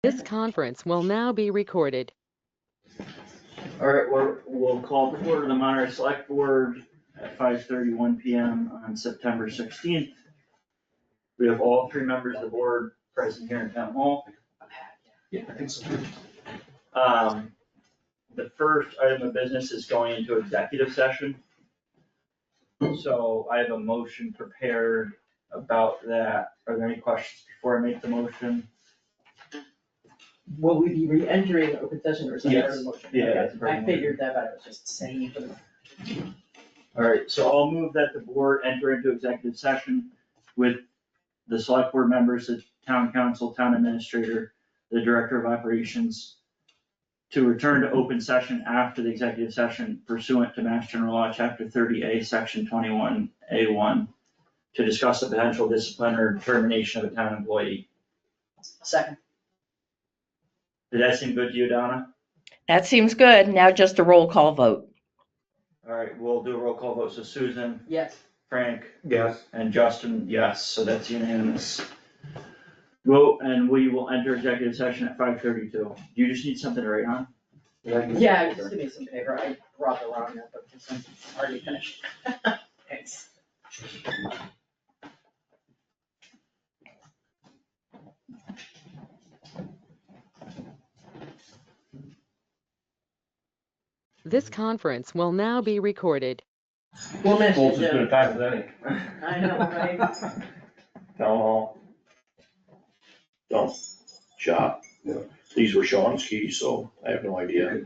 This conference will now be recorded. All right, we'll call to order the Monterey Select Board at 5:31 PM on September 16th. We have all three members of the board present here in town hall. Yeah, I think so. The first item of business is going into executive session. So I have a motion prepared about that. Are there any questions before I make the motion? Will we be re-entering open session or is that part of the motion? Yeah, Okay, that's part of the I figured that, but I was just saying for the. All right, so I'll move that the board enter into executive session with the select board members, the town council, town administrator, the director of operations, to return to open session after the executive session pursuant to Mass General Law, Chapter 30A, Section 21A1, to discuss the potential discipline or termination of a town employee. Second. Did that seem good to you, Donna? That seems good. Now just a roll call vote. All right, we'll do a roll call vote. So Susan, Yes. Frank, Yes. and Justin, yes, so that's unanimous. Vote, and we will enter executive session at 5:32. Do you just need something to write on? Yeah, just give me some paper. I brought the wrong notebook because I'm already finished. Thanks. This conference will now be recorded. We'll miss you, Colts has been a Jim. pack with any. I know, right? Town hall. Don't shop. These were Sean's keys, so I have no idea.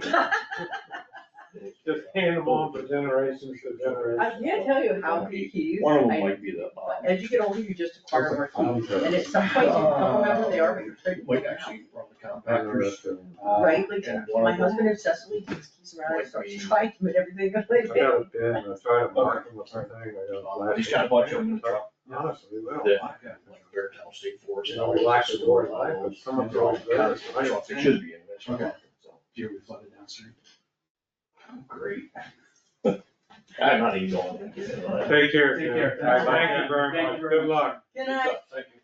Just hand them on for generations to generations. I can't tell you how many keys. One of them might be the, As you get older, you just acquire more keys, and at some point you don't remember what they are, but you're starting to might think about actually run the I know compactors. that, right, like, and my one of them husband obsessively takes keys around, and might starts be- trying to put everything on I like got that. a bin, I try to mark them with my thing, I got. He's got a bunch of them in the truck. Honestly, well. Yeah. Like Beartown State Forest. You know, we lock the doors, right, but someone's always there. It should be anyway. so. Okay. Here we flooded downstream. Great. I'm not even going to get it. Take care. Take care. All right, thank you very Thank much, you very good much. luck. Good night, Thank you.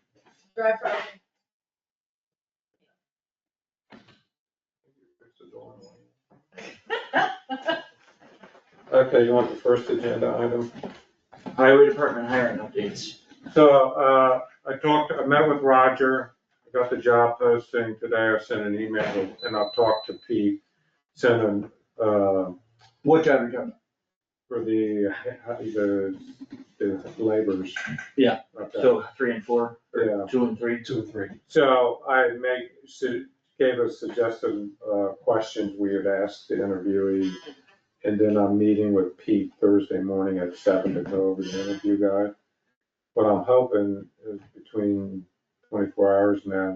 drive Friday. Okay, you want the first agenda item? Highway Department hiring updates. So, I met with Roger, I got the job posting today, I sent an email, and I've talked to Pete, sent him, What job are you talking for the laborers. Yeah. Okay. So 3 and 4, Yeah. or 2 and 3? about? 2 and 3. So I gave us suggested questions we had asked the interviewee. And then I'm meeting with Pete Thursday morning at 7 to go over the interview guide. What I'm hoping is between 24 hours now,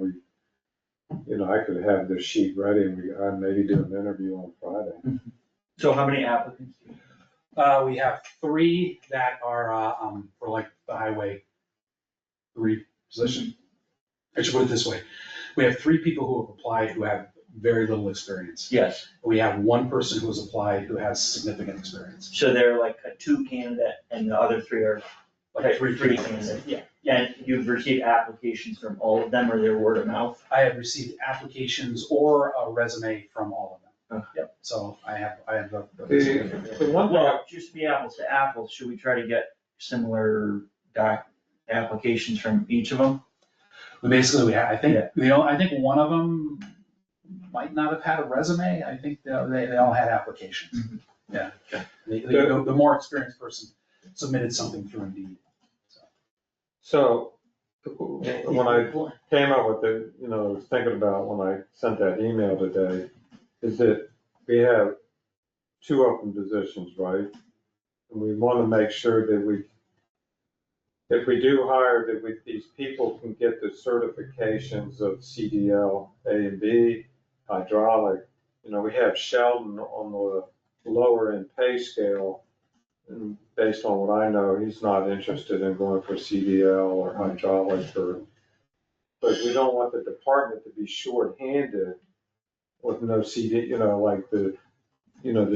I could have this sheet ready and I'd maybe do an interview on Friday. So how many applicants? We have 3 that are, for like the highway 3 position. I should put it this way. We have 3 people who have applied who have very little experience. Yes, We have 1 person who has applied who has significant experience. so they're like a 2 candidate and the other 3 are, okay, 3 candidates. candidates. Yeah, and you've received applications from all of them or they're word of mouth? I have received applications or a resume from all of them. Okay. Yep, so I have the. The one thing, Well, just to be apples to apples, should we try to get similar applications from each of them? Basically, I think, I think one of them might not have had a resume. I think they all had applications. Yeah. The more experienced person submitted something through Indeed. so when I came up with it, was thinking about when I sent that email today, is that we have 2 open positions, right? And we want to make sure that if we do hire, that these people can get the certifications of CDL A and B, hydraulic. We have Sheldon on the lower end pay scale. And based on what I know, he's not interested in going for CDL or hydraulic but we don't want the department to be shorthanded with no CD, like the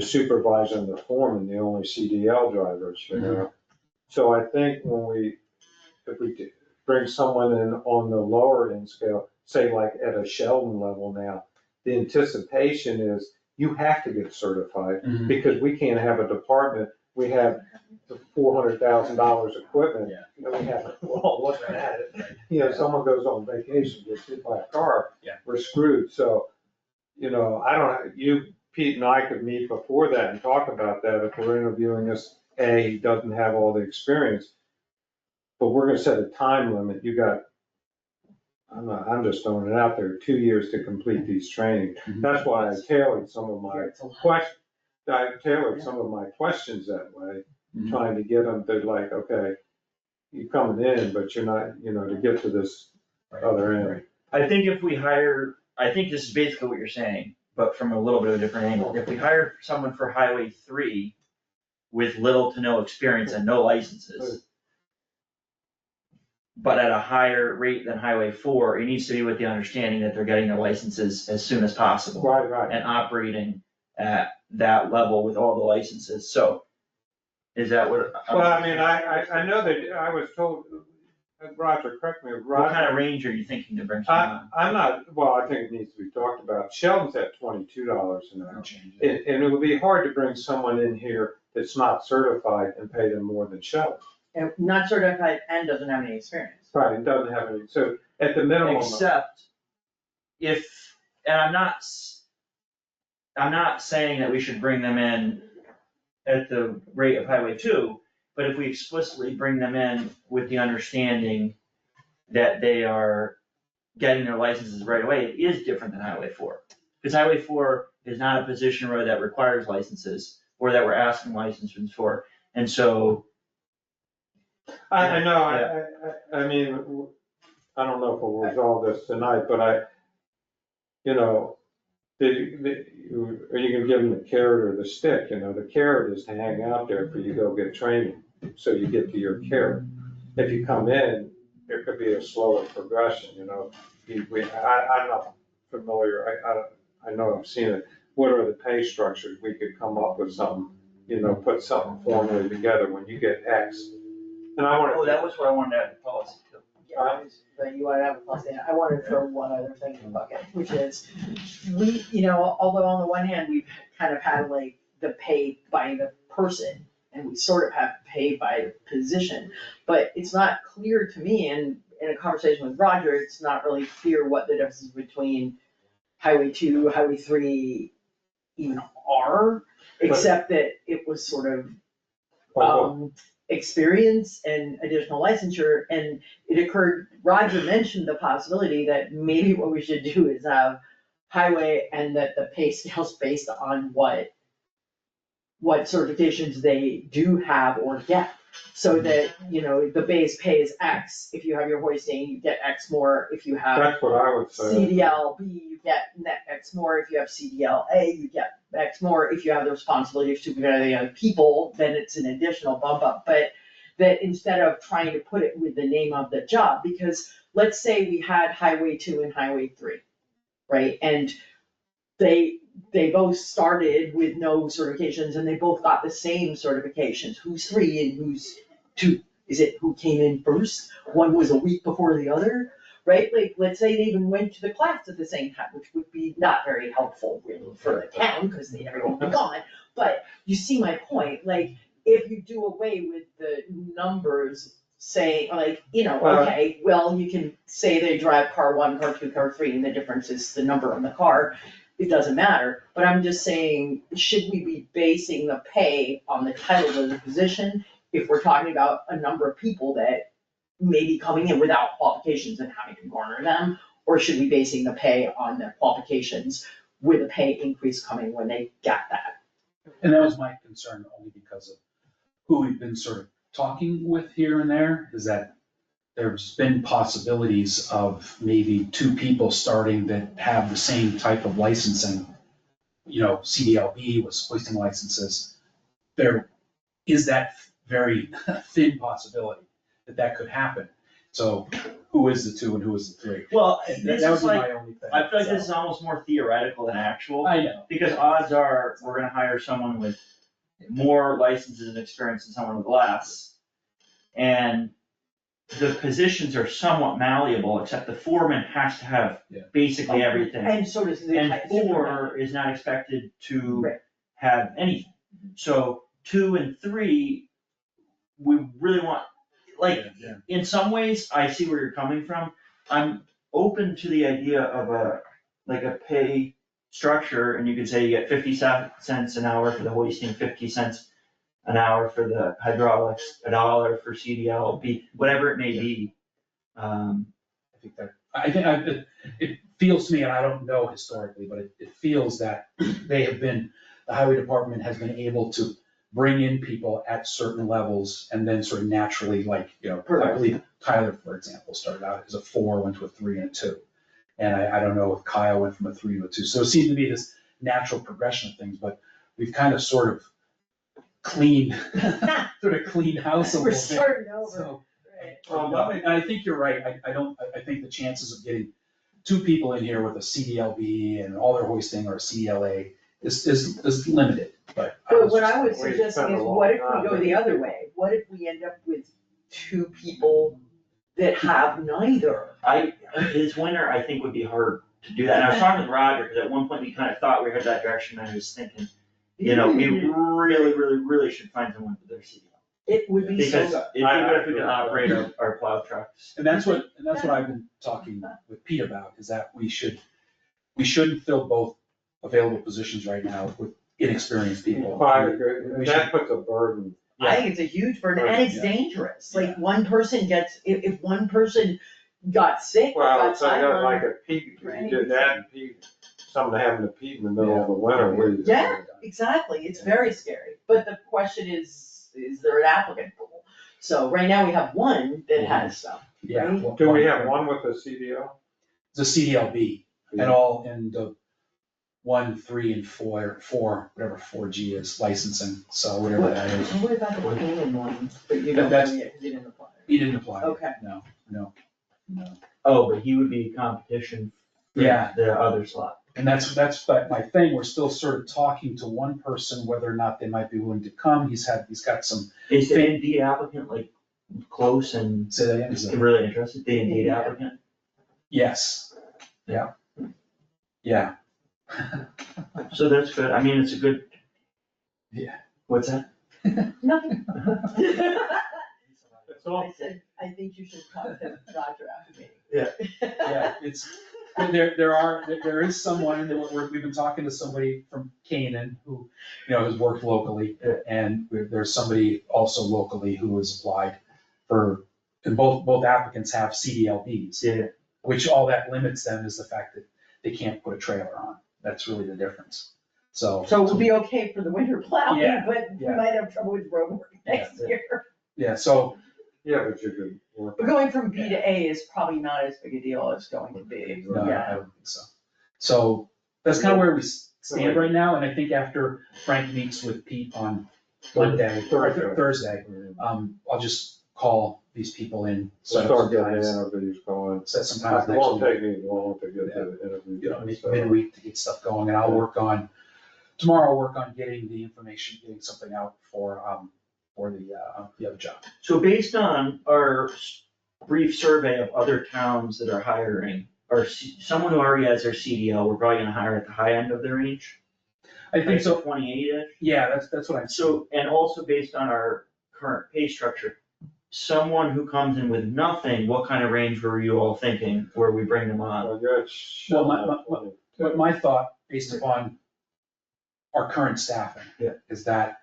supervisor and the foreman, the only CDL drivers, So I think if we bring someone in on the lower end scale, say like at a Sheldon level now, the anticipation is you have to get certified Mhm. because we can't have a department, we have the $400,000 equipment. Yeah. And we have, we're all looking at it. You know, someone goes on vacation, gets hit by a car, Yeah. we're screwed. So, you know, I don't, Pete and I could meet before that and talk about that if we're interviewing this. He doesn't have all the experience. But we're gonna set a time limit. You got, I'm just throwing it out there, 2 years to complete these trainings. Mhm. That's why I tailored some of Yeah, my it's a lot. questions that way, Mhm. trying to get them to like, okay, you're coming in, but you're not, you know, to get to this other end. I think if we hire, I think this is basically what you're saying, but from a little bit of a different angle. If we hire someone for Highway 3 with little to no experience and no licenses, but at a higher rate than Highway 4, it needs to be with the understanding that they're getting their licenses as soon as possible. Right. And operating at that level with all the licenses, so is that what? Well, I mean, I know that I was told, Roger, correct me, What kind Roger. of range are you thinking to bring someone on? I'm not, well, I think it needs to be talked about. Sheldon's at $22 an hour. Change it. And it would be hard to bring someone in here that's not certified and pay them more than Sheldon. And not certified and doesn't have any experience. Right, and doesn't have any, so at the minimum. Except if, and I'm not saying that we should bring them in at the rate of Highway 2, but if we explicitly bring them in with the understanding that they are getting their licenses right away, it is different than Highway 4. Because Highway 4 is not a position road that requires licenses, or that we're asking licenses for, and so. I know, I mean, I don't know if we'll resolve this tonight, but you know, are you gonna give them the carrot or the stick? You know, the carrot is to hang out there for you to go get training, so you get to your carrot. If you come in, there could be a slower progression, you know. I'm not familiar, I know I've seen it. What are the pay structures? We could come up with something, you know, put something formally together when you get X. And I want to. Oh, that was what I wanted to add to policy too. Yeah, but you wanna have a policy, I wanted to throw one other thing in the bucket, which is, we, you know, although on the one hand, we've kind of had like the pay by the person, and we sort of have pay by the position, but it's not clear to me, and in a conversation with Roger, it's not really clear what the differences between Highway 2, Highway 3 even are, except that it was sort of, experience and additional licensure, and it occurred, Roger mentioned the possibility that maybe what we should do is have highway, and that the pay scale's based on what certifications they do have or get. So that, you know, the base pay is X, if you have your hoisting, you get X more, if you have That's what I would say. CDL-B, you get net X more, if you have CDL-A, you get X more, if you have the responsibility of supervising other people, then it's an additional bump up, but that instead of trying to put it with the name of the job, because let's say we had Highway 2 and Highway 3, right? And they both started with no certifications, and they both got the same certifications, who's 3 and who's 2, is it who came in first? One was a week before the other, right? Like, let's say they even went to the class at the same time, which would be not very helpful really for the town, because everyone would be gone. But you see my point, like, if you do away with the numbers, saying, like, you know, okay, well, you can say they drive car 1, car 2, car 3, and the difference is the number on the car, it doesn't matter, but I'm just saying, should we be basing the pay on the title of the position if we're talking about a number of people that may be coming in without qualifications and having to garner them? Or should we be basing the pay on the qualifications with a pay increase coming when they get that? And that was my concern, only because of who we've been sort of talking with here and there, is that there's been possibilities of maybe 2 people starting that have the same type of licensing. You know, CDLB was hoisting licenses. There is that very thin possibility that could happen. So who is the 2 and who is the 3? Well, That this would is be like, my only thing. I feel like this is almost more theoretical than actual. I know. Because odds are, we're gonna hire someone with more licenses and experience than someone with less. And the positions are somewhat malleable, except the foreman has to have Yeah. basically everything. And so does the. And 4 is not expected to Right. have anything. So 2 and 3, we really want, like, Yeah. in some ways, I see where you're coming from. I'm open to the idea of a pay structure, and you could say you get 50 cents an hour for the hoisting, 50 cents an hour for the hydraulics, $1 for CDL, whatever it may be. It feels to me, and I don't know historically, but it feels that the highway department has been able to bring in people at certain levels and then sort of naturally, like, I believe Tyler, for example, started out as a 4, went to a 3 and a 2. And I don't know if Kyle went from a 3 to a 2. So it seemed to be this natural progression of things, but we've kind of sort of cleaned house a little We're bit. starting over. So, Right. and I think you're right. I think the chances of getting 2 people in here with a CDLB and all their hoisting or a CDLA is limited, but. But what I would We suggest spent a is, long what if we time go the other way? What if we end up with 2 people that have neither? This winter, I think would be hard to do that. And I was talking with Roger, because at one point we kind of thought we heard that direction, and I was thinking, we really should find someone for their CDL. It would be so. Because it'd be better if we could operate our plow trucks. And that's what I've been talking with Pete about, is that we shouldn't fill both available positions right now with inexperienced people. Well, I agree. And that puts a burden. I think it's a huge burden, and it's Yeah. dangerous, like, Yeah. one person gets, if one person got sick or Well, got it's like sidelined. a peak, you did that and peak, something having to peak in the middle of the winter, where you. Yeah, exactly, it's very scary, but the question is there an applicant pool? So right now we have one that has stuff. Yeah. Do we have one with a CDL? It's a CDLB, and all in the 1, 3, and 4, whatever 4G is licensing, so whatever that is. What about the Koven one, but you That- don't that's- know yet, 'cause you didn't apply. He didn't apply. Okay. No. Oh, but he would be competition for Yeah. the other slot. And that's my thing, we're still sort of talking to one person, whether or not they might be willing to come, he's got some, Is the Indeed applicant like close and say that again, is it- really interested, the Indeed Yeah. applicant? yes, yeah. So that's good, I mean, it's a good. Yeah. What's that? Nothing. It's all, I said, I think you should contact Roger after me. Yeah, there is someone that we've been talking to somebody from Canaan who, has worked locally. And there's somebody also locally who has applied for, and both applicants have CDLBs. Yeah. Which all that limits them is the fact that they can't put a trailer on. That's really the difference. So. So we'll be okay for the winter plowing, Yeah, but we yeah. might have trouble with road work next year. Yeah, so, yeah, but you could work. But going from B to A is probably not as big a deal as going to B. no, Yeah. I don't think so. So that's kind of where we stand right now, and I think after Frank meets with Pete on Monday, or Thursday, I'll just call these people in, set up Start some getting the times, interviews going. set some It times next won't week. take me long to get the interviews. Midweek to get stuff going, and I'll work on, tomorrow I'll work on getting the information, getting something out for the other job. So based on our brief survey of other towns that are hiring, or someone who already has their CDL, we're probably gonna hire at the high end of their range? I think so, 28-ish? yeah, that's what I'm. So, and also based on our current pay structure, someone who comes in with nothing, what kind of range were you all thinking, where we bring them on? Well, you're at But my thought, based upon our current staffing. Yeah. Is that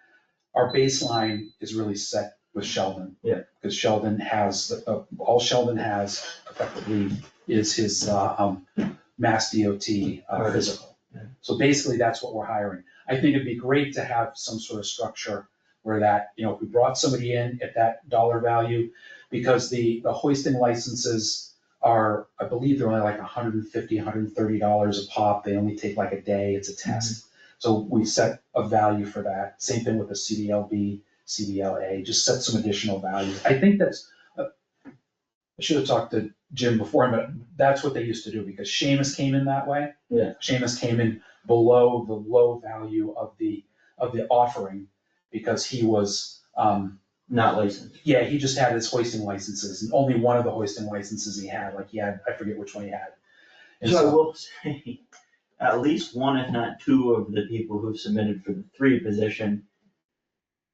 our baseline is really set with Sheldon. Yeah. Because Sheldon has, all Sheldon has effectively is his, Mass DOT physical. Yeah. So basically, that's what we're hiring. I think it'd be great to have some sort of structure where that, if we brought somebody in at that dollar value, because the hoisting licenses are, I believe they're only like $150, $130 a pop, they only take like a day, it's a test. So we set a value for that, same thing with the CDLB, CDLA, just set some additional values. I think that's, I should have talked to Jim before, but that's what they used to do, because Seamus came in that way. Yeah. Seamus came in below the low value of the offering, because he was, not licensed. Yeah, he just had his hoisting licenses, and only one of the hoisting licenses he had, like he had, I forget which one he had. And So I will say, at least one, if not two of the people who submitted for the 3 position,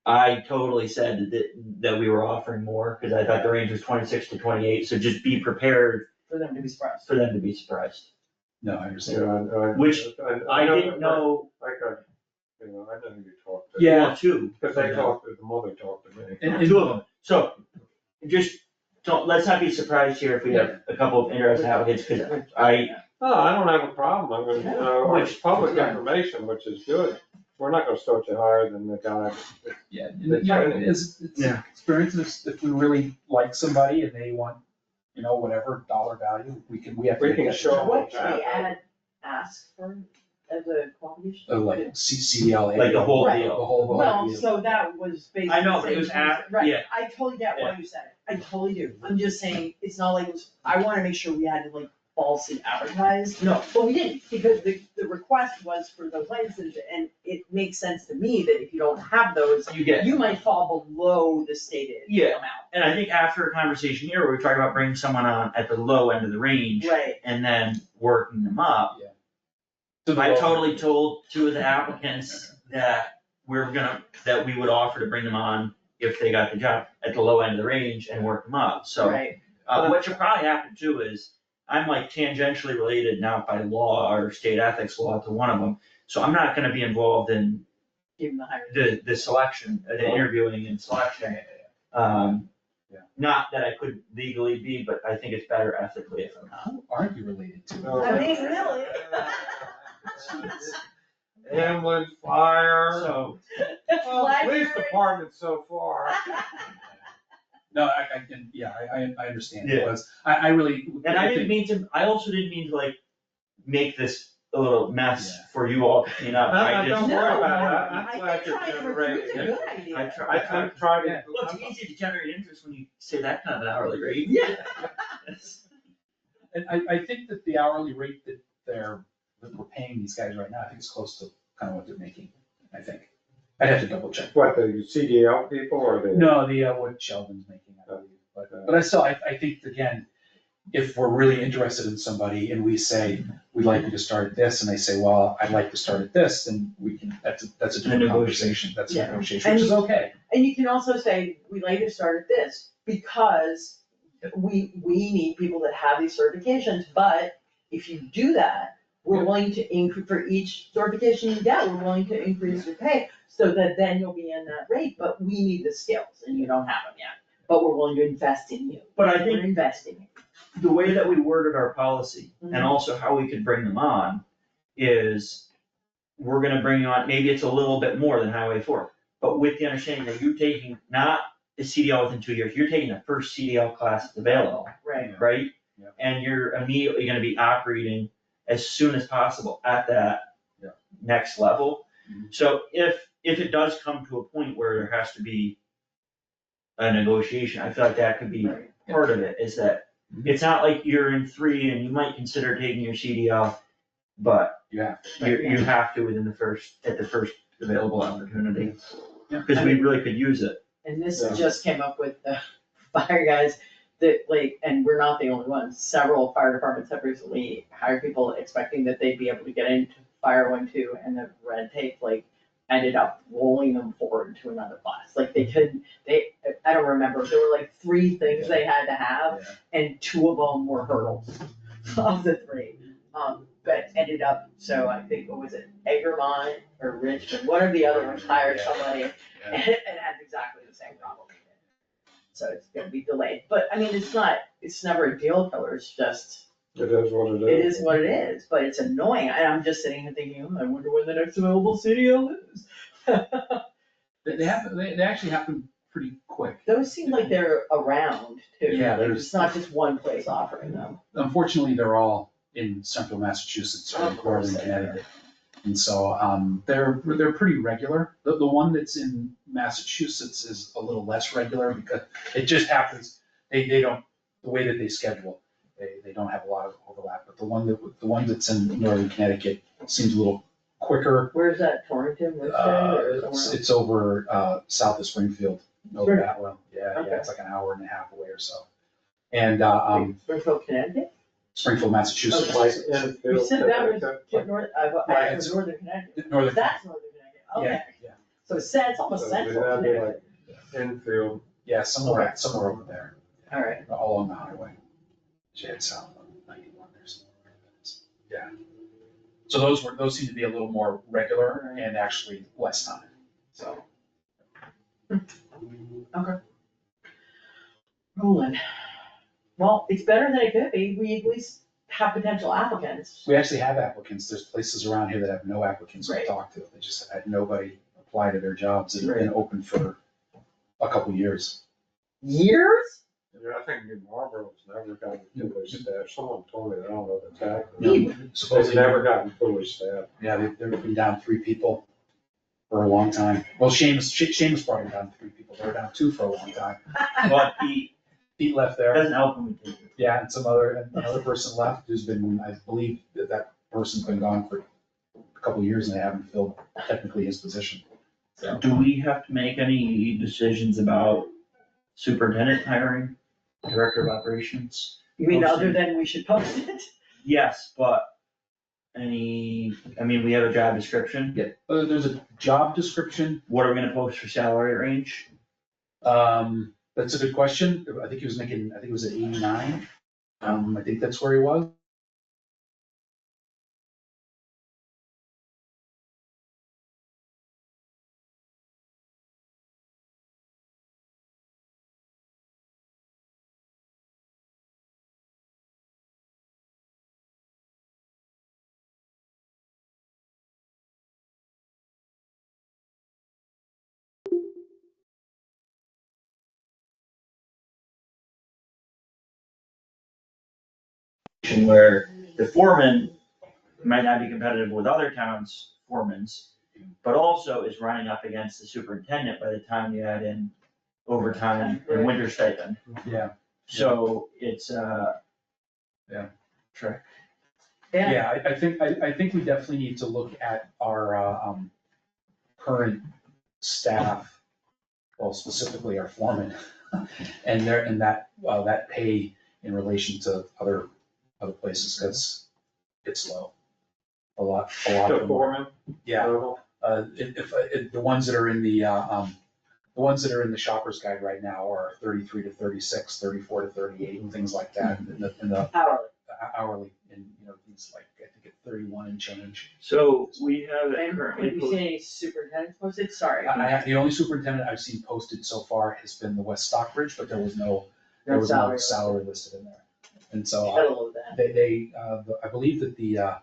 I totally said that we were offering more, cause I thought the range was 26 to 28, so just be prepared For them to be surprised. for them to be surprised. No, I understand. Which I didn't know. I got, you know, I know who you talked to. Yeah. Well, 2. Because they talked, the mother talked to me. And- 2 of them, so, just, let's not be surprised here if we have a couple of interested applicants, cause No, I don't have a problem, I mean, you know, it's public Yeah. information, which is good. We're not gonna start you higher than the guy. Yeah, and, you know, it's Yeah. experience, if we really like somebody and they want, you know, whatever dollar value, we have to. We make can that show determination. What should we ask for as a qualification? Like CDLA. Like the whole Right. deal. The whole Well, deal. so that was basically. I know, but it was saying- at- Right, yeah. I totally get why you said it, I totally do, I'm just saying, it's not like it was, I wanna make sure we had to like falsely advertise. No. But we didn't, because the request was for those licenses, and it makes sense to me that if you don't have those, You get. you might fall below the stated Yeah. amount. And I think after a conversation here, where we talk about bringing someone on at the low end of the range. Right. And then working them up. To the I lower- totally told 2 of the applicants that that we would offer to bring them on if they got the job at the low end of the range and work them up, so. Right, What should probably happen too is, I'm like tangentially related now by law or state ethics law to one of them, so I'm not gonna be involved in give them the higher. the selection, the interviewing and selection. Not that I could legally be, but I think it's better ethically if I'm not. Who aren't you related to? No. I mean, really. Ambulance, fire, So, police department so far. No, I can, yeah, I understand, Yeah. because I really. and I didn't mean to, I also didn't mean to like make this a little mess Yeah. for you all to clean up, I Don't just. worry No, about it, I I'm think glad you're trying to generating recruit's a it. good idea. I tried Yeah. to. Well, it's easy to generate interest when you say that kind of an hourly rate. Yeah. And I think that the hourly rate that we're paying these guys right now, I think is close to kind of what they're making, I think. I'd have to double check. What, the CDL people or the? No, what Sheldon's making, I believe, but I still, I think, again, if we're really interested in somebody and we say, we'd like you to start at this, and they say, well, I'd like to start at this, then we can, that's a different conversation, that's a Yeah. negotiation, which is okay. And you can also say, we'd like to start at this, because we need people that have these certifications, but if you do that, we're willing to increase, for each certification you get, we're willing to increase your pay, so that then you'll be in that rate, but we need the skills, and you don't have them yet. But we're willing to invest in you. But I We're think investing in you. the way that we worded our policy and Mhm. also how we could bring them on is we're gonna bring you on, maybe it's a little bit more than Highway 4, but with the understanding that you're taking not a CDL within 2 years, you're taking the first CDL class that's available, Right. right? Yeah. And you're immediately gonna be operating as soon as possible at that Yeah. next level. Mhm. So if it does come to a point where there has to be a negotiation, I feel like that could be part of it, is that it's not like you're in 3 and you might consider taking your CDL, but Yeah. you have to within at the first available opportunity. Yeah. Cause we really could use it. And this Yeah. just came up with the fire guys that like, and we're not the only ones, several fire departments have recently hired people expecting that they'd be able to get into fire 1-2, and the red tape like ended up rolling them forward to another class, like they couldn't, I don't remember, there were like 3 things they had to have, and 2 of them were hurdles of the 3. But ended up, so I think, what was it, Edelman or Richmond, one of the other ones hired somebody and had exactly the same problem. So it's gonna be delayed, but I mean, it's never a deal killer, it's just, It is what it is. it is what it is, but it's annoying, and I'm just sitting here thinking, I wonder when the next available CDL is. They actually happen pretty quick. Those seem like they're around too. Yeah, Like, there's- it's not just one place offering them. Unfortunately, they're all in central Massachusetts or Of course northern they are. Connecticut. And so, they're pretty regular. The one that's in Massachusetts is a little less regular because it just happens, they don't, the way that they schedule, they don't have a lot of overlap. But the one that's in northern Connecticut seems a little quicker. Where's that, Torrington, Worcester, or somewhere else? It's over, south of Springfield. over that one, yeah, Okay. it's like an hour and a half away or so. And, Springfield, Connecticut? Springfield, Massachusetts. Like You Enfield, said that was Connecticut. north, Yeah, I it's- was northern Connecticut. Northern, That's northern Connecticut, yeah, okay. yeah, So it's almost So central that'd be Connecticut. like Enfield. yeah, somewhere over there, All right. all along the highway. She head south on 91, there's, yeah. So those seem to be a little more regular and actually less time, so. Okay. Rolling. Well, it's better than it could be, we at least have potential applicants. We actually have applicants, there's places around here that have no applicants we Right. talked to, they just have had nobody apply to their jobs that have been open for a couple years. Years? Yeah, I think New Marlboro's never gotten fully staffed. Someone told me, that. I don't know if it's accurate. They've Supposedly, never gotten fully staffed. yeah, they've been down 3 people for a long time. Well, Seamus brought it down 3 people, they were down 2 for a long time. But he Pete left there, doesn't help him with it. yeah, and another person left who's been, I believe that person's been gone for a couple of years and they haven't filled technically his position. So, Do we have to make any decisions about superintendent hiring, director of operations? You mean Posting. other than we should post it? Yes, but we have a job description. yeah, there's a job description. What are we gonna post for salary range? That's a good question. I think he was making, I think it was at 89. I think that's where he was. Where the foreman might not be competitive with other towns' foremans, but also is running up against the superintendent by the time you add in overtime and winter stipend. Yeah. So it's, Yeah. Trick. Yeah, I think we definitely need to look at our, current staff, well, specifically our foreman, and that pay in relation to other places, because it's low. A lot The of them. foreman. Yeah, level. if the ones that are in the shopper's guide right now are 33 to 36, 34 to 38, and things like that, in the Hourly. hourly, and, things like, I think at 31 and change. So we have it And currently have you posted. seen any superintendents posted? Sorry. The only superintendent I've seen posted so far has been the West Stockbridge, but there was no No salary. salary listed in there. And so Hello then. I believe that the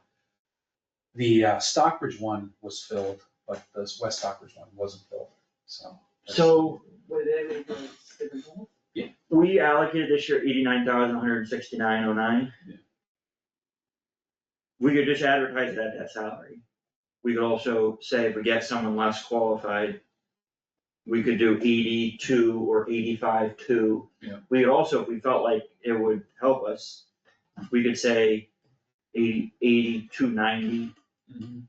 Stockbridge one was filled, but the West Stockbridge one wasn't filled, so. So Were they able to do superintendent? we allocated this year 89,169.09. Yeah. We could just advertise it at that salary. We could also say if we get someone less qualified, we could do 82 or 85.2. Yeah. We could also, if we felt like it would help us, we could say 82.90.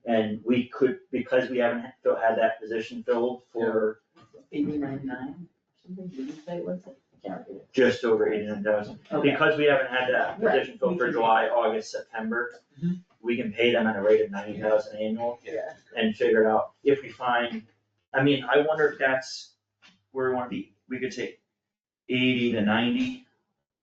And we could, because we haven't had that position filled for 89.9, something, did you say, what's it? Can't read it. just over 89,000. Okay. Because we haven't had that Right, position filled we for can- July, August, September, Mhm. we can pay them at a rate of 90,000 annual Yeah. and figure it out. If we find, I wonder if that's where we wanna be. We could say 80 to 90.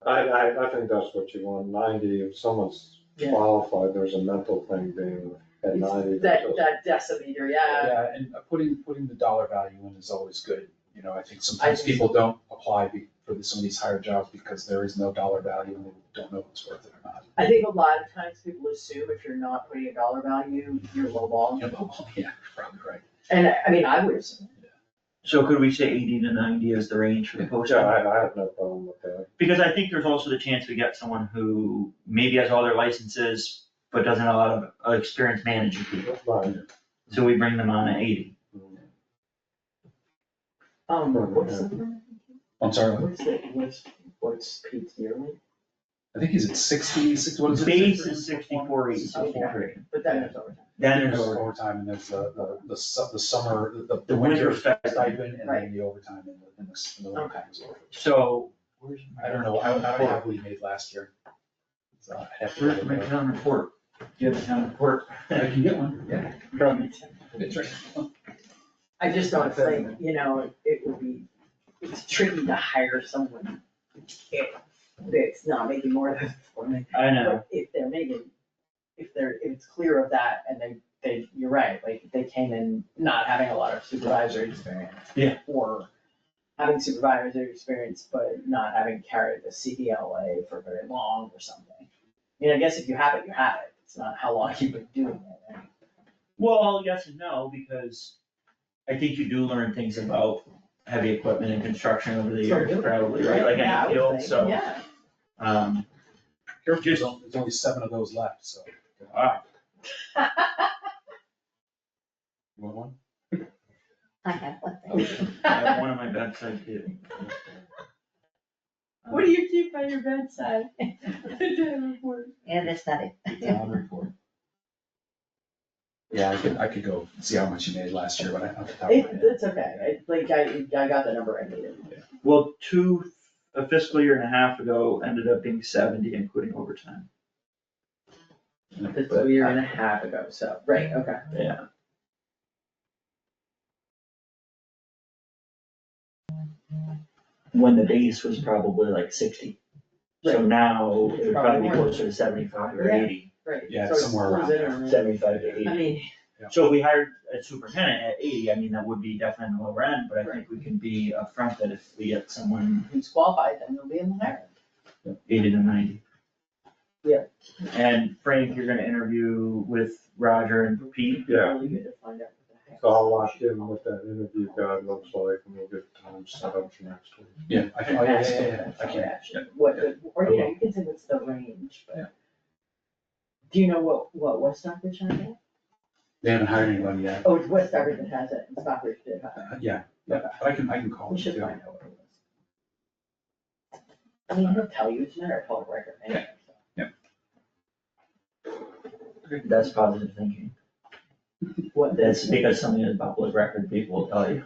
I think that's what you want, 90, if someone's Yeah. qualified, there's a mental thing being at 90. That decimeter, yeah. Yeah, and putting the dollar value in is always good, I think sometimes think people don't apply for some of these higher jobs because there is no dollar value and they don't know if it's worth it or not. I think a lot of times people assume if you're not putting a dollar value, you're lowballing. Yeah, probably right. And I would assume. So could we say 80 to 90 as the range for the posting? Yeah, I have no problem with that. Because I think there's also the chance we get someone who maybe has all their licenses, but doesn't have a lot of experience managing people. Right. So we bring them on at 80. What's the, I'm sorry, what's Pete's yearly? I think he's at 60, what is it? Base is 64, 8, Okay. But then there's overtime. Then There's there's over, overtime, and there's the summer, the The winter winter stipend, and Right. then the overtime in the winter time as well. so, where's my? I don't know, I don't know what he made last year. So I'd have to Where's look my it up. town report? Do you have a town report? I can get one, yeah. From, It's right. I just don't think, you know, it would be, it's tricky to hire someone that's not making more than for me. I know, But if they're making, if it's clear of that and you're right, like, if they came in not having a lot of supervisory experience. Yeah. Or having supervisory experience, but not having carried the CDLA for very long or something. I mean, I guess if you have it, you have it, it's not how long you've been doing it, right? well, yes and no, because I think you do learn things about heavy equipment and construction over the years, probably, right, like Yeah, I any would field, think, so. Yeah. There's only 7 of those left, so. Wow. You want one? I have one. I have one on my bedside too. What do you keep by your bedside? And it's not it. Town report. Yeah, I could go see how much you made last year, but I, off the top of my head. It's okay, I got the number I needed. Well, a fiscal year and a half ago ended up being 70, including overtime. It's a year and a half ago, so, right, okay. Yeah. When the base was probably like 60. So Right. now it would probably be Probably more. closer to 75 or Yeah. 80, Right. Yeah, So it's somewhere around close in there. or- 75 to 80. I mean, So if we hired a superintendent at 80, I mean, that would be definitely on the lower end, but I think we can be upfront that if we get someone who's qualified, then they'll be in the higher. 80 to 90. Yeah. And Frank, you're gonna interview with Roger and Pete? Yeah. Really good to find out what the heck. So I'll lock in what that interview guide looks like, and we'll get the time set up for next week. Yeah, I can, oh, yeah, I can. Actually, what, or, you can say what's the range, Yeah. but. Do you know what West Stockbridge has it? They haven't hired anybody yet. Oh, it's West Stockbridge that has it, and Stockbridge did have it. Yeah, but I can call We them should too. find out what it was. I mean, he'll tell you, it's a matter of public record anyway, so. That's positive thinking. What That's this, because something is about public record, people will tell you.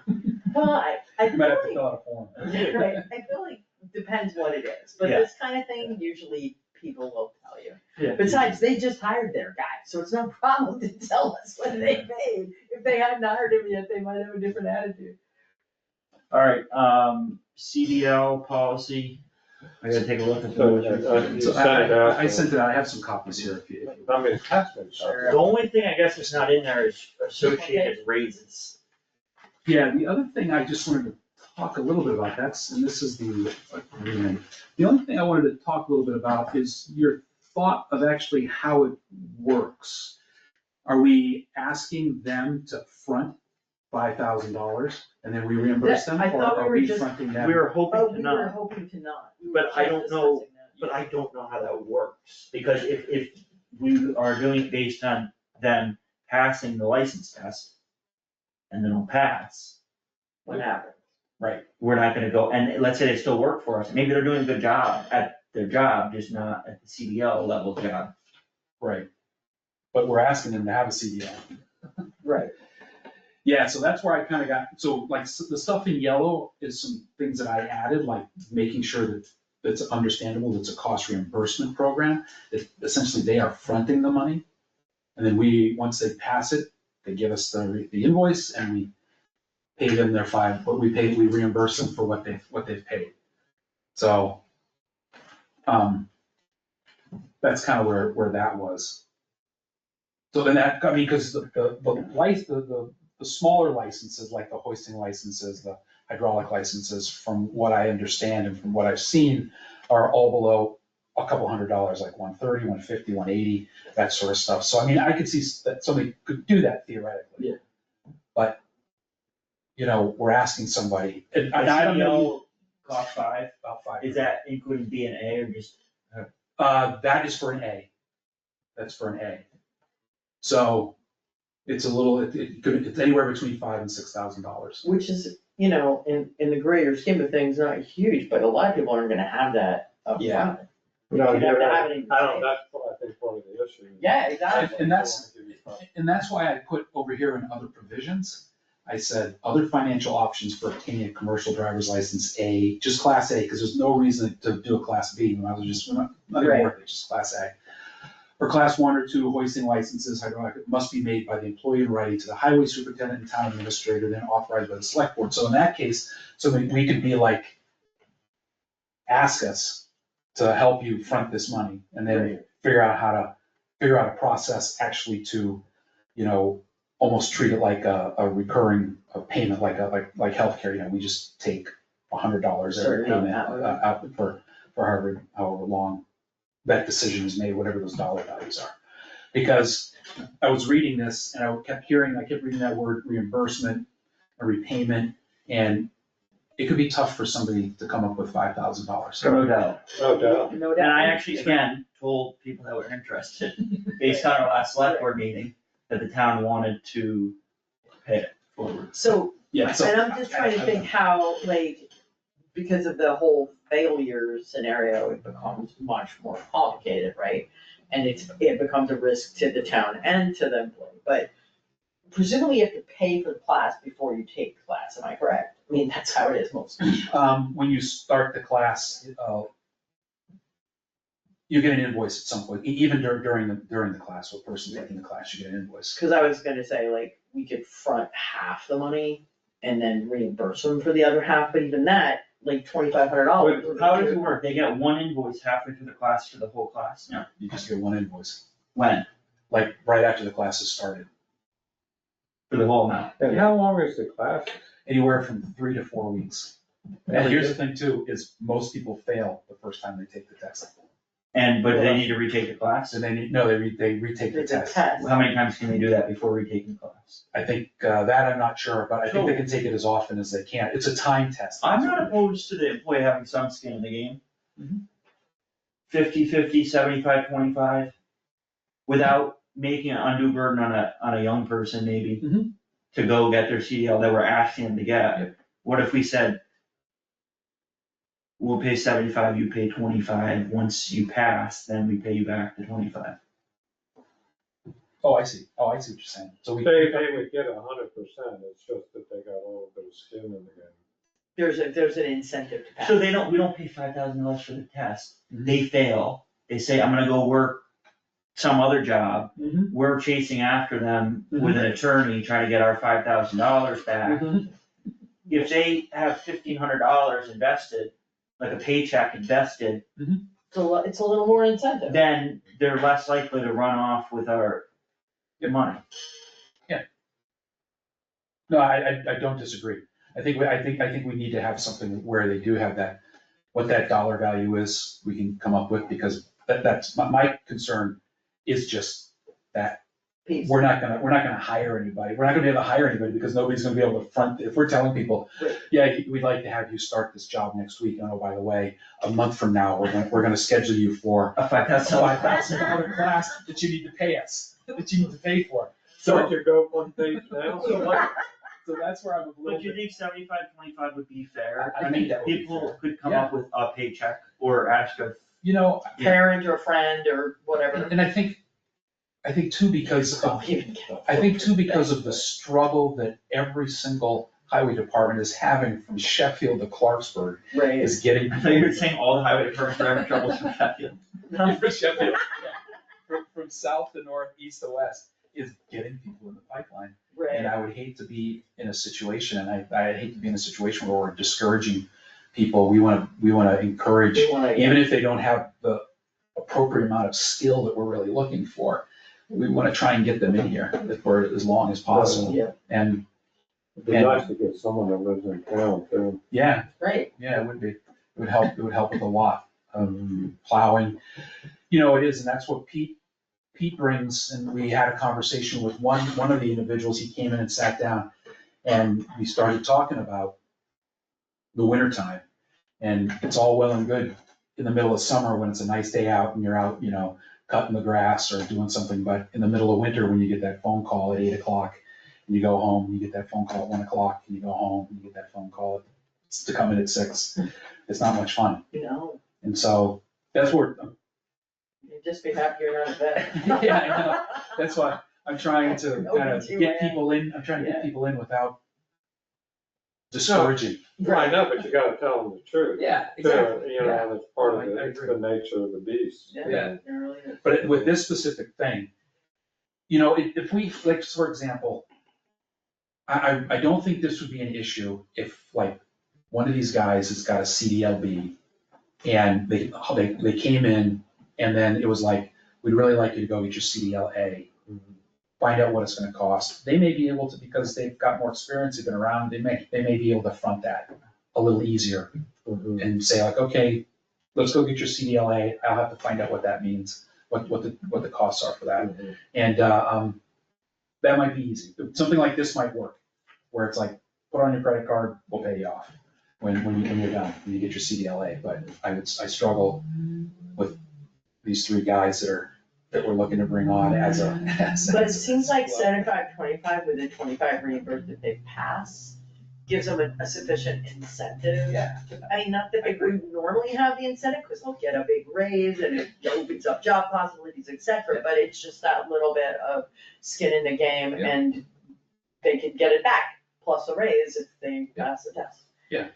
well, I You feel might have to like, fill out a form. right, I feel like, depends what it is, but Yeah. this kind of thing, usually people will tell you. Yeah. Besides, they just hired their guy, so it's no problem to tell us what they paid. If they hadn't hired him yet, they might have a different attitude. All right, CDL policy, I gotta take a look at So, those. you So sent it out. I sent it out, I have some copies here if you. I mean, it has been sent. The only thing I guess that's not in there is associated raises. Yeah, the other thing I just wanted to talk a little bit about, and this is the only thing I wanted to talk a little bit about is your thought of actually how it works. Are we asking them to front $5,000 and then we reimburse them? I thought or we are were we just- fronting them? We were hoping Oh, to we were not, hoping to not. We were But I just don't know- discussing that. but I don't know how that works, because if we are doing it based on them passing the license test, and then they'll pass, What happened? Right, we're not gonna go, and let's say they still work for us, maybe they're doing a good job at their job, just not at the CDL level job. right. But we're asking them to have a CDL. Right. Yeah, so that's where I kind of got, so like the stuff in yellow is some things that I added, like making sure that it's understandable, that it's a cost reimbursement program, that essentially they are fronting the money. And then once they pass it, they give us the invoice and we pay them their we reimburse them for what they've paid. So, that's kind of where that was. So then that, I mean, because the smaller licenses, like the hoisting licenses, the hydraulic licenses, from what I understand and from what I've seen, are all below a couple $100, like $130, $150, $180, that sort of stuff. So I mean, I could see that somebody could do that theoretically. Yeah. But, we're asking somebody, and I don't know. Cost five, About $5. is that including B and A or just? That is for an A. That's for an A. So it's it's anywhere between $5,000 and $6,000. Which is, in the greater scheme of things, not huge, but a lot of people aren't gonna have that up Yeah. front. No, You'd have to have it in. I don't, that's what I think part of the issue. Yeah, exactly. And that's why I put over here in other provisions, I said, other financial options for obtaining a commercial driver's license A, just class A, because there's no reason to do a class B, we might as well just, not even Right. worth it, just class A. Or class 1 or 2 hoisting licenses, hydraulic, must be made by the employee in writing to the highway superintendent and town administrator, then authorized by the select board. So in that case, so we could be like, ask us to help you front this money, and then figure out a process actually to, you know, almost treat it like a recurring payment, like healthcare, you know, we just take $100 every Certain payment amount. out for however long that decision is made, whatever those dollar values are. Because I was reading this and I kept reading that word reimbursement or repayment, and it could be tough for somebody to come up with $5,000. No doubt. No doubt. No doubt. And I actually, again, told people that were interested, based on our last select board meeting, that the town wanted to pay it forward. So, Yeah, so. and I'm just trying to think how, like, because of the whole failure scenario, it becomes much more complicated, right? And it becomes a risk to the town and to the employee, but presumably you have to pay for the class before you take the class, am I correct? I mean, that's how it is most. When you start the class, you get an invoice at some point, even during the class, or person taking the class, you get an invoice. Cause I was gonna say, like, we could front half the money and then reimburse them for the other half, but even that, like $2,500. How does it work? They get one invoice halfway through the class for the whole class? No. You just get one invoice, When? like right after the class has started, For the whole amount? And how long is the class? anywhere from 3 to 4 weeks. And here's the thing too, is most people fail the first time they take the test. But they need to retake the class? And they retake the It's a test. test. How many times can they do that before retaking the class? I think, that I'm not sure, but I think they can take it as often as they can. It's a time test. I'm not opposed to the employee having some skin in the game. Mhm. 50-50, 75-25, without making an undue burden on a young person maybe, Mhm. to go get their CDL that we're asking them to get. Yep. What if we said, we'll pay 75, you pay 25, once you pass, then we pay you back the 25. Oh, I see what you're saying. So we. They would get 100%, it's just that they got a little bit of skin in the game. There's an incentive to pass. So we don't pay $5,000 for the test, they fail, they say, I'm gonna go work some other job, Mhm. we're chasing after them with an attorney trying to get our $5,000 back. Mhm. If they have $1,500 invested, like a paycheck invested, It's a little more incentive. then they're less likely to run off with our money. No, I don't disagree. I think we need to have something where they do have that, what that dollar value is, we can come up with, because that's, my concern is just that Piece. we're not gonna hire anybody. We're not gonna be able to hire anybody because nobody's gonna be able to front, if we're telling people, Right. yeah, we'd like to have you start this job next week, and oh, by the way, a month from now, we're gonna schedule you for A a $5,000 $5,000 class that you need to pay us, that you need to pay for. So you go one page now? So that's where I'm a little But you bit. think 75-25 would be fair? I think that would be People fair. could come up with a paycheck or ask us. You know, Parent or friend or whatever. and I think too, because of, of the struggle that every single highway department is having from Sheffield to Clarksburg, Right. is getting. I thought you were saying all the highway departments are having trouble from Sheffield. From Sheffield, yeah. From south to north, east to west, is getting people in the pipeline. And Right. I would hate to be in a situation, and I hate to be in a situation where we're discouraging people. We wanna encourage, even if they don't have the appropriate amount of skill that we're really looking for, we wanna try and get them in here for as long as possible. Yeah. And, It'd be nice to get someone that lives in town too. yeah, Right. it would be, it would help with a lot of plowing. You know, it is, and that's what Pete brings, and we had a conversation with one of the individuals. He came in and sat down, and we started talking about the winter time. And it's all well and good in the middle of summer when it's a nice day out and you're out, you know, cutting the grass or doing something, but in the middle of winter, when you get that phone call at 8 o'clock, and you go home, and you get that phone call at 1 o'clock, and you go home, and you get that phone call to come in at 6, it's not much fun. You know. And so that's where you'd just be happy you're not a vet. Yeah, I know. That's why I'm trying to No kind of OBGYN. get people in, I'm trying to get people in without discouraging. I know, but you gotta tell them the truth. Yeah, Too, you know, and it's part of I it's agree. the nature of the beast. Yeah. it really is. But with this specific thing, you know, if we, like, for example, I don't think this would be an issue if, like, one of these guys has got a CDLB and they came in and then it was like, we'd really like you to go get your CDLA. Find out what it's gonna cost. They may be able to, because they've got more experience, they've been around, they may be able to front that a little easier and say like, okay, let's go get your CDLA. I'll have to find out what that means, what the costs are for that. And, that might be easy. Something like this might work, where it's like, put on your credit card, we'll pay you off when you're done, when you get your CDLA. But I struggle with these three guys that we're looking to bring on as a. But it seems like 75-25 with a 25 reimbursed if they pass, gives them a sufficient incentive. Yeah. I mean, not that they would normally have the incentive, because they'll get a big raise and it opens up job possibilities, et cetera, but it's just that little bit of skin in the game Yeah. and they could get it back, plus a raise if they pass the test. Yeah.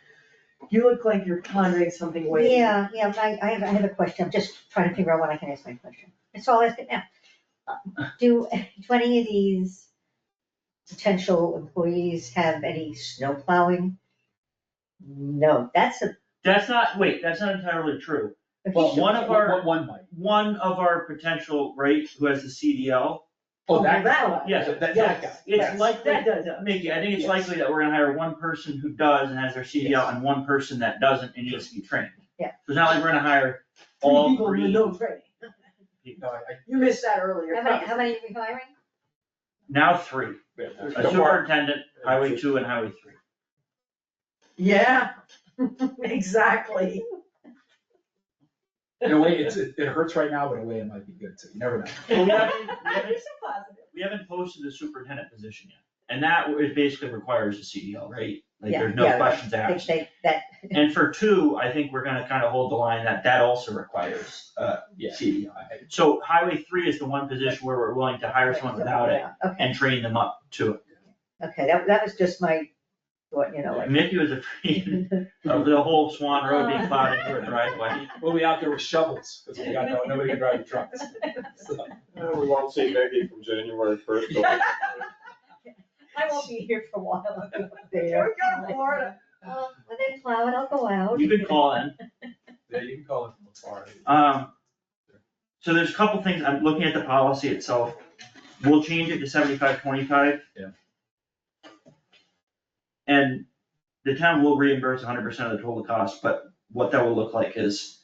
You look like you're pondering something way. Yeah, I have a question, I'm just trying to figure out when I can ask my question. So I'll ask it now. Do any of these potential employees have any snow plowing? No, that's That's not entirely true. Well, One of our- One might. One of our potential, right, who has the CDL, Oh, that guy. that one. yes, That Yes. guy. it's likely, That does, yeah. Mickey, I think it's Yes. likely that we're gonna hire one person who does and has their CDL and one person that doesn't and needs to be trained. Yeah. So it's not like we're gonna hire Three all people with three. no training. No, You missed that earlier. how many are we hiring? Now three, a superintendent, highway 2 and highway 3. Yeah, exactly. In a way, it hurts right now, but in a way it might be good too, you never know. Well, You're so positive. we haven't posted the superintendent position yet, and that is basically requires a CDL, right? Like, Yeah, there's no yeah, questions asked. That, And for 2, I think we're gonna kind of hold the line that also requires Yeah. CDL. So highway 3 is the one position where we're willing to hire someone without it okay, and train them up to it. okay, that was just my thought, you know, like. Mickey was afraid of the whole Swan Road being plowed into her driveway. We'll be out there with shovels, because we got nobody can drive the trucks. So, We won't see Mickey from January 1st. I won't be here for a while, I'll be up there. You're going to Florida. When they plow it, I'll go out. You could call in. Yeah, you can call it from afar. So there's a couple things, I'm looking at the policy itself. We'll change it to 75-25. Yeah. And the town will reimburse 100% of the total cost, but what that will look like is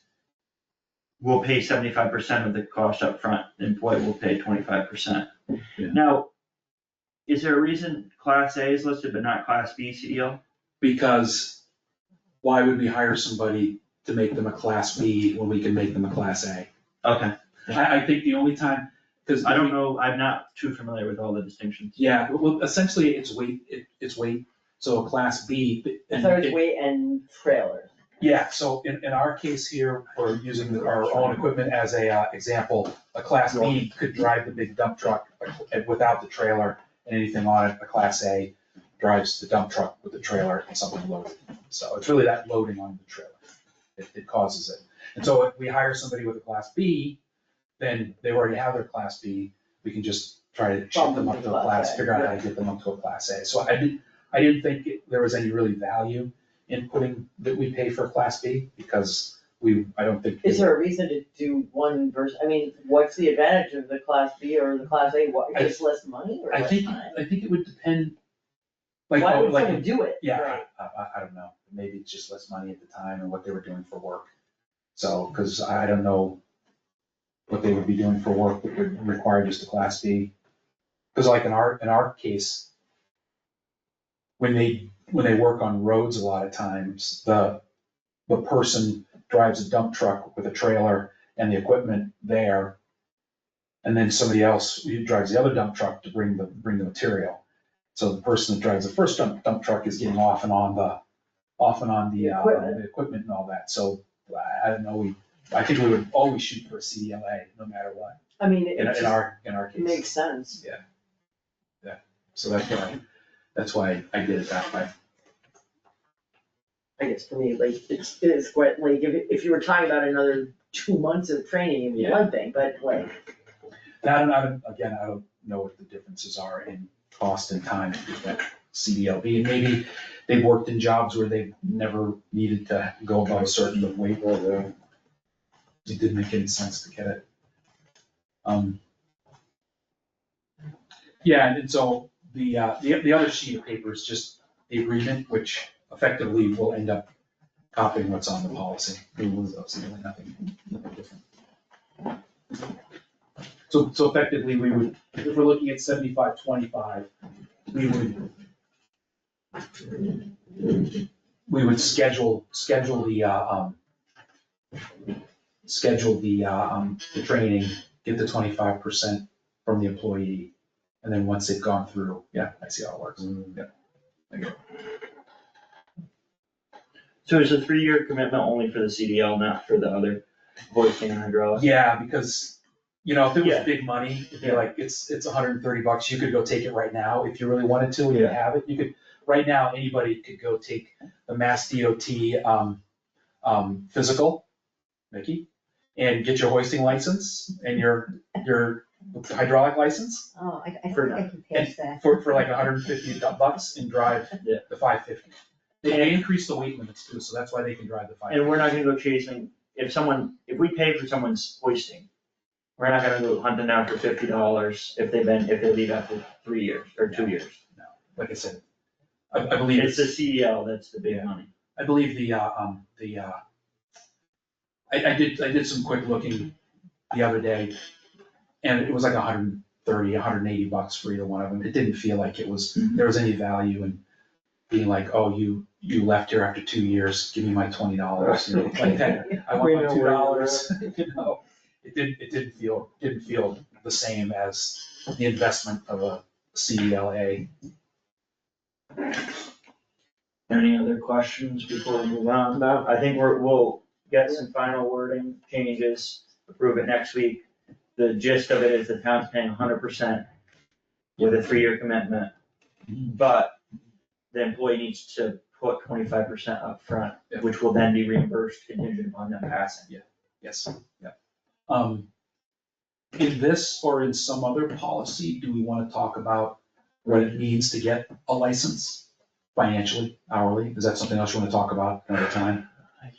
we'll pay 75% of the cost up front. The employee will pay 25%. Yeah. Now, is there a reason Class A is listed but not Class B CDL? Because why would we hire somebody to make them a Class B when we can make them a Class A? Okay, I think the only time, because. I don't know, I'm not too familiar with all the distinctions. Yeah, well, essentially, it's weight, so a Class B. and So it's weight and trailers. Yeah, so in our case here, we're using our own equipment as a example. A Class B could drive the big dump truck without the trailer and anything on it. A Class A drives the dump truck with the trailer and something loaded. So it's really that loading on the trailer. It causes it. And so if we hire somebody with a Class B, then they already have their Class B. We can just try to ship them up to a Class, figure out how to get them up to a Class A. So I didn't think there was any really value in putting that we pay for a Class B, because I don't think. Is there a reason to do one versus, I mean, what's the advantage of the Class B or the Class A? What, just less money or I less think time? it would depend. Like, Why would like, someone do it? yeah, Right. I don't know, maybe it's just less money at the time and what they were doing for work. So, cause I don't know what they would be doing for work that would require just a Class B. Cause like in our case, when they work on roads, a lot of times, the person drives a dump truck with a trailer and the equipment there. And then somebody else who drives the other dump truck to bring the material. So the person that drives the first dump truck is getting off and on the Equipment. equipment and all that. So I don't know, I think we would always shoot for a CDLA, no matter what, I mean, in it just our case. makes sense. So that's why I did it that way. I guess for me, like, it is quite, like, if you were talking about another 2 months of training, it'd be Yeah. one thing, but like, And I don't know what the differences are in cost and time to get that CDLB, and maybe they've worked in jobs where they've never needed to go above a certain weight. It didn't make any sense to get it. Yeah, and so the other sheet of paper is just the agreement, which effectively will end up copying what's on the policy. Nothing different. So effectively, we would, if we're looking at 75-25, we would schedule the training, get the 25% from the employee, and then once they've gone through, yeah, I see how it works. Yeah. I get it. So it's a 3-year commitment only for the CDL, not for the other hoisting and hydraulic? Yeah, because, if it was Yeah. big money, it'd be like, it's $130, you could go take it right now if you really wanted to, and you have it, you could, right now, anybody could go take the Mass DOT, physical, Mickey, and get your hoisting license and your hydraulic license Oh, I For think I can pass that. for like $150 and drive Yeah. the 550. They increase the weight limits too, so that's why they can drive the 550. And we're not gonna go chasing, if we pay for someone's hoisting, we're not gonna go hunting down for $50 if they leave after 3 years or 2 years. No, like I said, I believe It's the CDL that's the big Yeah. money. I believe I did some quick looking the other day, and it was like $130, $180 for either one of them. It didn't feel like there was any value in being like, oh, you left here after 2 years, give me my $20, like that. I want my $2, It didn't feel the same as the investment of a CDLA. Any other questions before we move on? No. I think we'll get some final wording changes, approve it next week. The gist of it is the town's paying 100% with a 3-year commitment, but the employee needs to put 25% up front, Yeah. which will then be reimbursed contingent upon them passing. Yes, yeah. In this or in some other policy, do we wanna talk about what it means to get a license financially, hourly? Is that something else you wanna talk about another time?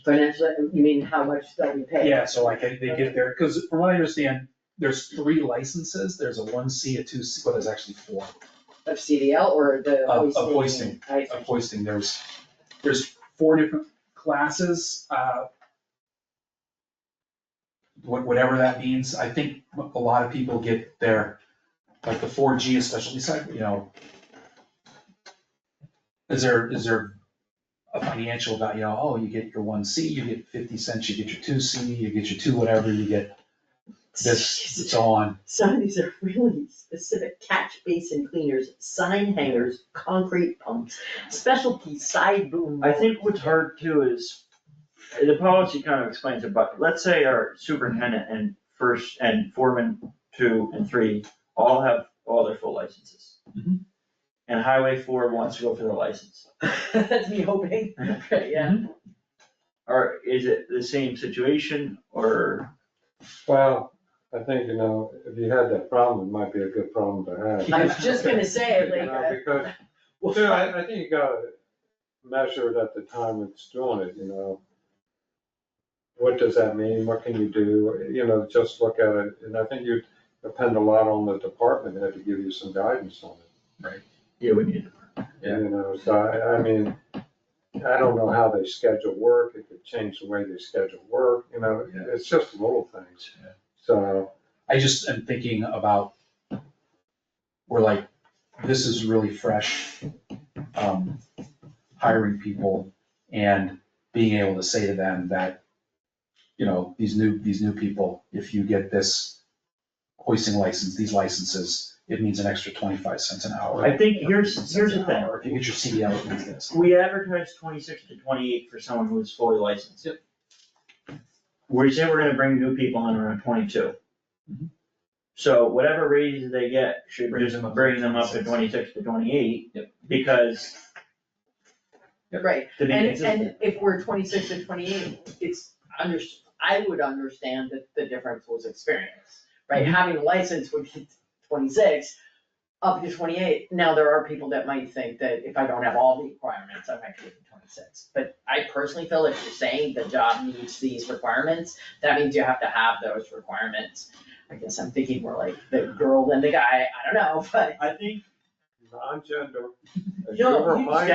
financially, you mean how much they'll be paid? Yeah, so like they get there, cause from what I understand, there's 3 licenses, there's a 1C, a 2C, well, there's actually 4 Of CDL or the Of hoisting? of hoisting, there's 4 different classes, whatever that means. I think a lot of people get their, like the 4G especially, is there a financial value, oh, you get your 1C, you get 50 cents, you get your 2C, you get your 2 whatever, you get this, and so on. Some of these are really specific: catch basin cleaners, sign hangers, concrete pumps, specialty side boom. I think what's hard too is, the policy kind of explains it, but let's say our superintendent and foreman 2 and 3 all have all their full licenses. Mhm. And Highway 4 wants to go for their license. That's me hoping, okay, yeah. Or is it the same situation, or? Well, I think, if you had that problem, it might be a good problem to have. I was just gonna say, You know, because, I think you gotta measure it at the time it's doing it, What does that mean? What can you do? Just look at it, and I think you depend a lot on the department head to give you some guidance on it. Yeah, we need. Yeah. So I don't know how they schedule work, it could change the way they schedule work, it's just little things. Yeah. So, I just am thinking about, we're like, this is really fresh, hiring people and being able to say to them that, these new people, if you get this hoisting license, these licenses, it means an extra 25 cents an hour. I think here's the thing. Or if you get your CDL, it means this. We advertised 26 to 28 for someone who is fully licensed. Yep. we say we're gonna bring new people on around 22. Mhm. So whatever raises they get should Bring just them up to bring them up to 26. 26 to 28. Yep. Because Right, to be and consistent. if we're 26 and 28, I would understand that the difference was experience, right? Having a license would be 26, up to 28. Now, there are people that might think that if I don't have all the requirements, I might be at 26. But I personally feel if you're saying the job needs these requirements, that means you have to have those requirements. I guess I'm thinking more like the girl than the guy, I don't know, but. I think Non-gender. as No, you you- remind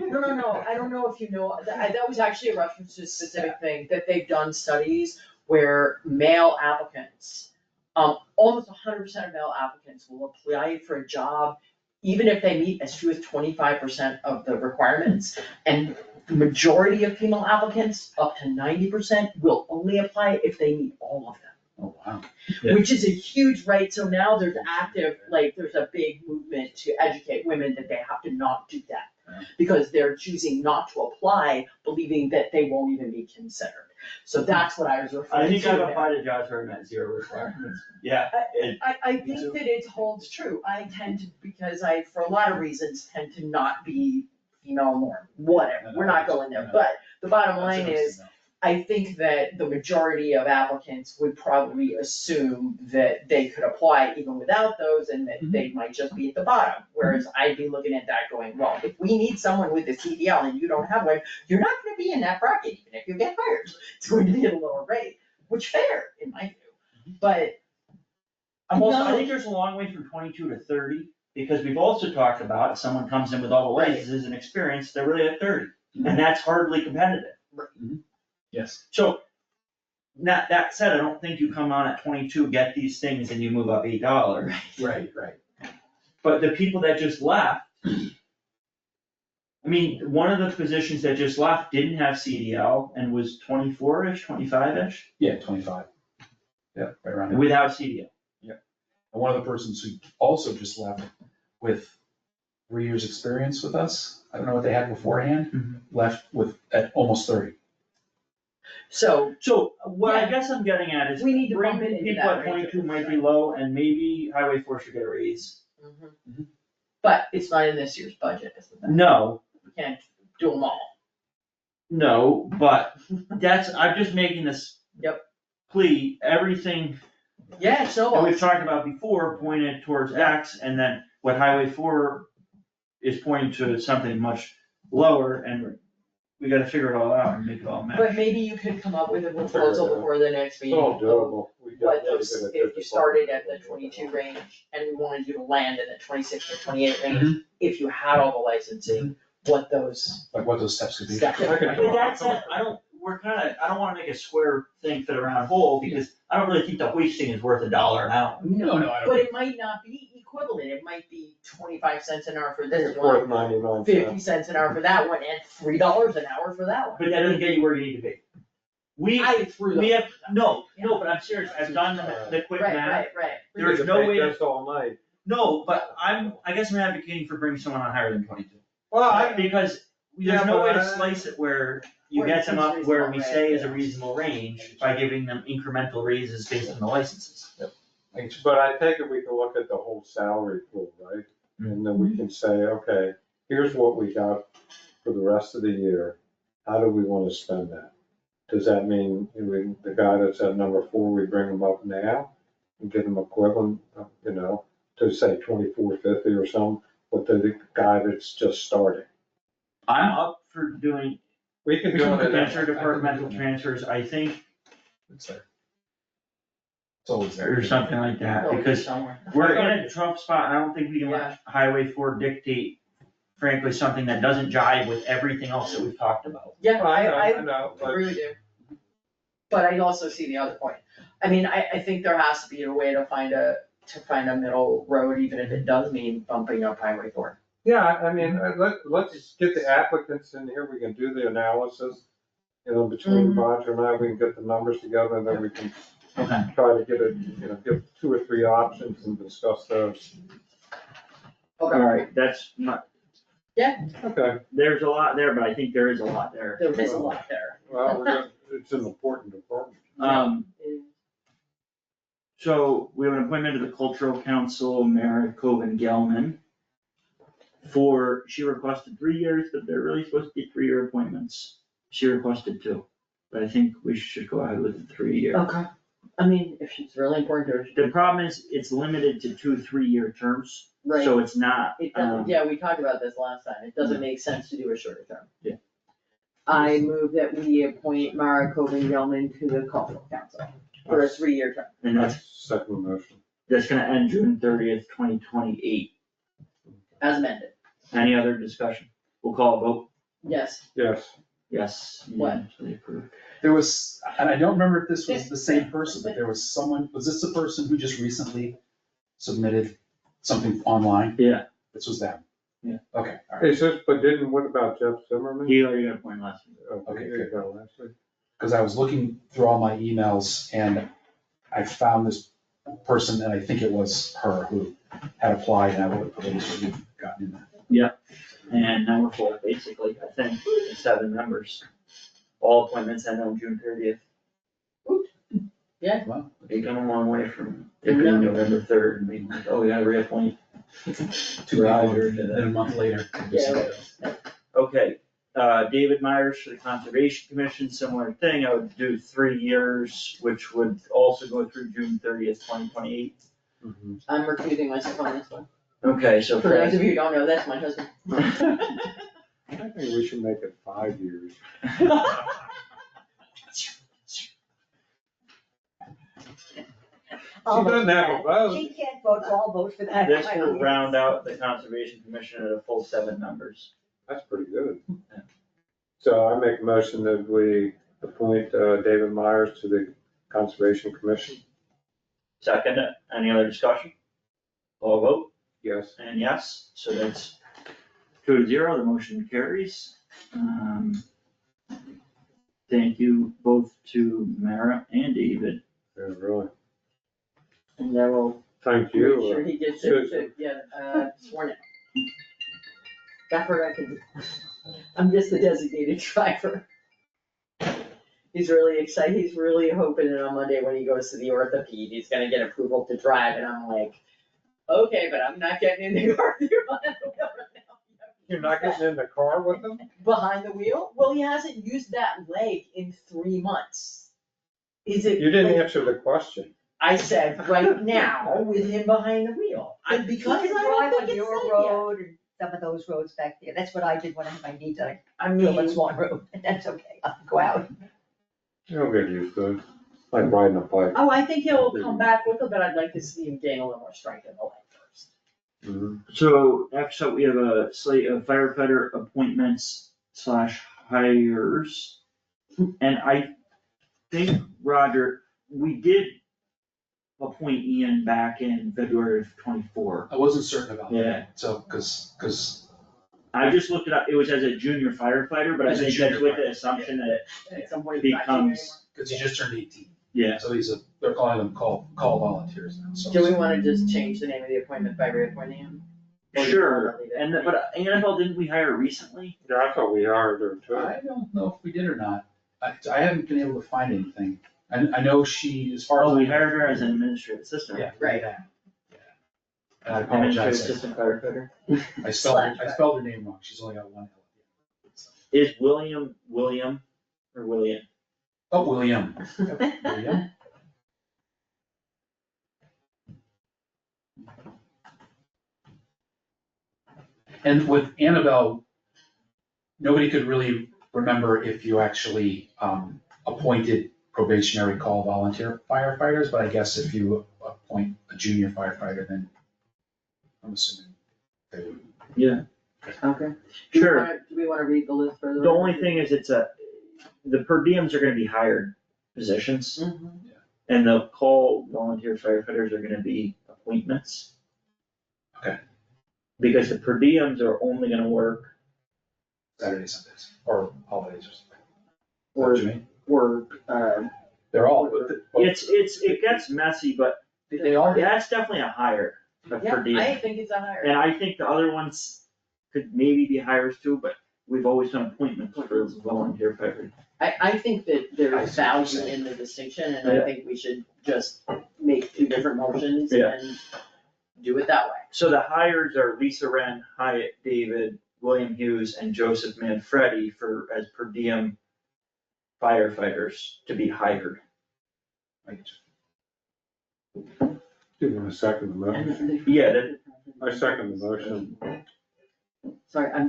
me. No, I don't know if you know, that was actually a reference to a specific thing, that they've done studies where male applicants, almost 100% of male applicants will apply for a job, even if they meet as few as 25% of the requirements. And the majority of female applicants, up to 90%, will only apply if they meet all of them. Oh, wow. Yeah. Which is a huge, right, so now there's active, like, there's a big movement to educate women that they have to not do that. Yeah. Because they're choosing not to apply, believing that they won't even be considered. So that's what I was I referring to think I've there. applied to jobs where I met 0 requirements. Yeah, I think that it holds true, I tend to, because I, for a lot of reasons, tend to not be female norm, whatever, we're not going there, but the bottom line is, I think that the majority of applicants would probably assume that they could apply even without those and that they might just be at the bottom. Whereas I'd be looking at that going, well, if we need someone with a CDL and you don't have one, you're not gonna be in that bracket even if you get hired. It's going to be at a lower rate, which fair in my view, but. I'm also, I think there's a long way from 22 to 30, because we've also talked about if someone comes in with all the licenses and experience, they're really at 30, and that's hardly competitive. Yes. So, that said, I don't think you come on at 22, get these things, and you move up $8. Right. But the people that just left, I mean, one of the positions that just left didn't have CDL and was 24-ish, 25-ish, Yeah, 25. Yeah, right around there. without CDL. And one of the persons who also just left with 3 years' experience with us, I don't know what they had beforehand, left with, at almost 30. So, So, what I guess I'm getting at is, we need to bring bump it into people that at range. 22 might be low, and maybe Highway 4 should get a raise. But it's not in this year's budget, is the thing. No, We can't do them all. no, but I'm just making this. Yep. Plea, everything Yeah, it's no that one. we've talked about before pointed towards X, and then what Highway 4 is pointing to is something much lower, and we gotta figure it all out and make it all match. But maybe you could come up with a proposal before the next It's meeting. all doable. We got What to those, get a if you good started at the department. 22 range and we wanted you to land in the 26 or 28 range, if you had all the licensing, what those Like what those steps could be. steps. I could- But that said, I don't wanna make a square thing fit a round hole, because I don't really think the hoisting is worth $1 an hour. No, I don't. But it might not be equivalent, it might be 25 cents an hour for this It's one, worth 99 50 cents. cents an hour for that one, and $3 an hour for that one. But that doesn't get you where you need to be. I threw them. We have, no, but I'm serious, I've done the quick math. Right. We There's could no make way to- this all night. No, but I guess I'm advocating for bringing someone on higher than 22. Well, Because Yeah, there's no way to but I- slice it where you Where get it's them up where we reasonable, say right, is a yeah. reasonable range by giving them incremental raises based on the licenses. But I take it we can look at the whole salary pool, right? And then we can say, okay, here's what we got for the rest of the year. How do we wanna spend that? Does that mean the guy that's at number 4, we bring him up now and give him equivalent, to say 24.50 or something, but the guy that's just starting? I'm up for doing We can do it. interdepartmental transfers, I think, It's there. It's always there. or something like that, Go because somewhere. we're in a tough spot, I don't think we can Yeah. let Highway 4 dictate, frankly, something that doesn't jive with everything else that we've talked about. Yeah, I know, but agree with you. But I also see the other point. I mean, I think there has to be a way to find a middle road, even if it does mean bumping up Highway 4. yeah, I mean, let's just get the applicants in here, we can do the analysis. Between Roger and I, we can get the numbers together, and then we can Okay. try to get give 2 or 3 options and discuss those. Alright, that's not, Okay, there's a lot there, but I think there is a lot there. There is a lot there. well, it's an important department. So we have an appointment to the Cultural Council, Mayor Koven-Gelman. She requested 3 years, but they're really supposed to be 3-year appointments. She requested 2, but I think we should go ahead with the 3-year. Okay, I mean, if she's really important to her. she The can- problem is, it's limited to 2 3-year terms, Right. so it's not, It doesn't, yeah, we talked about this last time, it doesn't make sense to do a shorter term. Yeah. I move that we appoint Mara Koven-Gelman to the cultural council for a 3-year term. and that's Second motion. gonna end June 30th, 2028. As amended, Any other discussion? We'll call a vote. yes. Yes. Yes. What? unanimously approved. There was, and I don't remember if this was the same person, but there was someone, was this the person who just recently submitted something online? Yeah. This was them? Yeah. Okay, all right, It's just, but what about Jeff Zimmerman? He already got appointed last week. Okay, He good. got last week. because I was looking through all my emails and I found this person, and I think it was her who had applied, and I would have probably gotten in there. And now we're full, basically, I think, 7 members. All appointments end on June 30th. Well, They've come a long way from it being November 3rd and being like, oh, we gotta reappoint. two Roger. people, and then a month later. Yeah. Okay, David Myers for the Conservation Commission, similar thing, I would do 3 years, which would also go through June 30th, 2028. Mhm. I'm recusing myself on this one. Okay, so For those Frank. of you who don't know, that's my husband. I think we should make it 5 years. I'll She vote doesn't for have a that. vote. She can't vote, so I'll vote for that. This will round out the Conservation Commission at a full 7 members. That's pretty good. So I make a motion that we appoint David Myers to the Conservation Commission. Second, any other discussion? All vote, Yes. and yes, so that's 2-0, the motion carries. Thank you both to Mara and David. Yeah, really. And I will Thank make you. sure he gets it, sworn in. That part I can do. I'm just the designated driver. He's really excited, he's really hoping that on Monday when he goes to the orthopede, he's gonna get approval to drive, and I'm like, okay, but I'm not getting in the car with you on the wheel right now. You're not getting in the car with them? Behind the wheel? Well, he hasn't used that leg in 3 months. Is it? You didn't like- answer the question. I said, right now, with him behind the wheel. Because You I can don't drive think on it's your said yet. road and some of those roads back there. That's what I did when I had my knee done. I I drove on mean, Swan Road, and that's okay. I'll go out. You'll get used to it. Like riding a bike. oh, I think he'll come back with it, but I'd like to see him gain a little more strength in the leg first. Mhm. So next up, we have a slate of firefighter appointments / hires. And I think, Roger, we did appoint Ian back in February of 24. I wasn't certain about Yeah. that, so, because I just looked it up, it was as a junior firefighter, but I As a think that's junior with the firefighter, assumption that, At some point, he's not here Becomes- he just turned 18, yeah. so they're calling them call volunteers now, so. anymore. Do we wanna just change the name of the appointment by reappointing him? Or do you Sure, wanna leave it? and, but Annabell, didn't we hire recently? Yeah, I thought we hired her too. I don't know if we did or not. I haven't been able to find anything. I know she, as far as. Oh, we hired her as an administrative assistant. Yeah. Right. Yeah. And I Administrative apologize, assistant firefighter. I spelled her name wrong, she's only got one L. So. Is William or Willian? Oh, William. Yep, William. And with Annabell, nobody could really remember if you actually appointed probationary call volunteer firefighters, but I guess if you appoint a junior firefighter, then I'm assuming they would. Yeah. Okay. Sure. Do we wanna read the list further? The only thing is the per diems are gonna be hired positions, Mhm. and the call volunteer firefighters are gonna be appointments. Okay. Because the per diems are only gonna work, Saturdays, Sundays, or holidays or something. Or- What do you mean? They're all, it gets messy, but they all, that's definitely a hire, a per Yeah, I diem. think it's a higher. And I think the other ones could maybe be hires too, but we've always done appointments for volunteer fire. I think that there's I see what you're value saying. in the distinction, and I Yeah. think we should just make two different motions Yeah. and do it that way. So the hires are Lisa Wren, Hyatt David, William Hughes, and Joseph Manfredi as per diem firefighters to be hired. Do you want to second the motion? Yeah, I second the motion. Sorry, I'm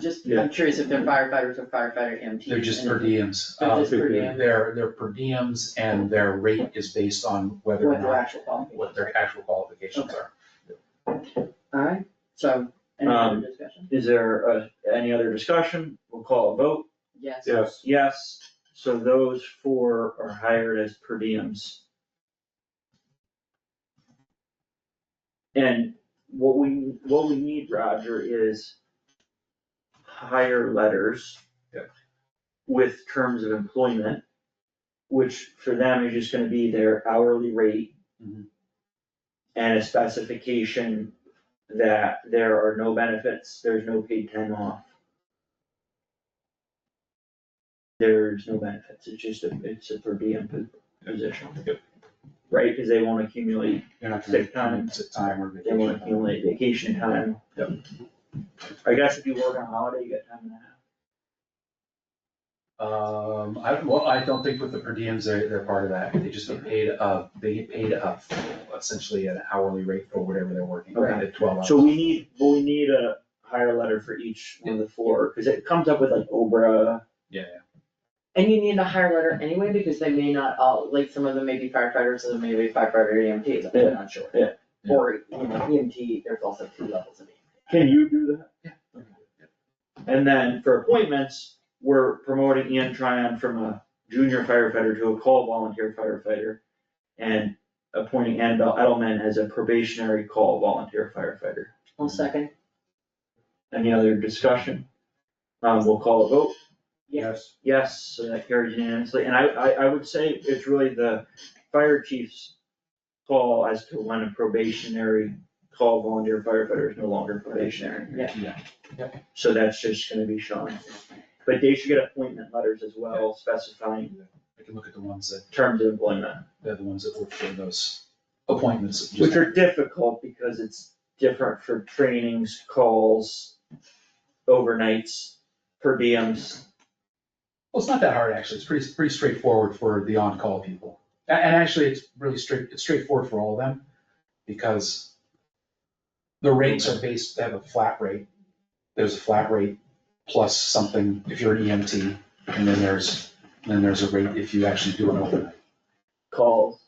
curious if they're firefighters or firefighter EMTs. They're just per diems. They're just per diem. They're per diems and their rate is based on whether or What their not, actual qualifications. what their actual qualifications are. Alright, so, any other discussion? Is there any other discussion? We'll call a vote. Yes. Yes, Yes, so those four are hired as per diems. And what we need, Roger, is hire letters. Yeah. With terms of employment, which for them is just gonna be their hourly rate. Mhm. And a specification that there are no benefits, there's no paid time off. There's no benefits, it's a per diem position. Yep. Right, cause they won't accumulate, You're not Sick gonna time. sick time or they won't vacation. accumulate vacation time. Yep. I guess if you work on a holiday, you get time and a half. I don't think with the per diems, they're part of that. They just get paid, they get paid essentially an hourly rate for whatever they're working, Okay. at 12 hours. So we need a hire letter for each one of the four, cause it comes up with like Obra. Yeah, And you need a hire letter anyway, because they may not all, like, some of them may be firefighters, some may be firefighter EMTs, Yeah. I'm not sure. Yeah. Or, EMT, there's also 2 levels of EMT. Can you do that? Yeah. And then for appointments, we're promoting Ian Tryon from a junior firefighter to a call volunteer firefighter. And appointing Annabell Edelman as a probationary call volunteer firefighter. One second. Any other discussion? We'll call a vote. yes. Yes, so that carries unanimously, and I would say it's really the fire chief's call as to when a probationary call volunteer firefighter is no longer probationary. Yeah. So that's just gonna be Sean. But they should get appointment letters as well specifying I can look at the ones that, terms of employment, they're the ones that work for those appointments. which are difficult because it's different for trainings, calls, overnights, per diems. Well, it's not that hard, actually. It's pretty straightforward for the on-call people. And actually, it's really it's straightforward for all of them, because the rates are based, they have a flat rate. There's a flat rate plus something if you're an EMT, and then there's a rate if you actually do an overnight. Calls.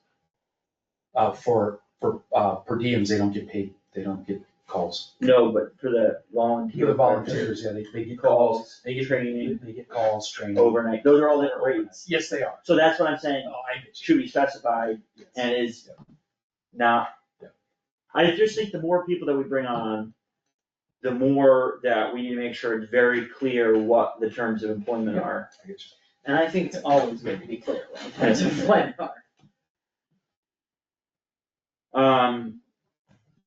For per diems, they don't get paid, they don't get calls. No, but for the volunteer. For the volunteers, yeah, they get calls, they get Training, they get calls, training. overnight, those are all different rates. Yes, they are. So that's what I'm saying, Oh, I get you. should be specified Yes. and is not. Yeah. I just think the more people that we bring on, the more that we need to make sure it's very clear what the terms of employment Yeah. are. I get you. And I think it's always good to be clear what the terms of employment are.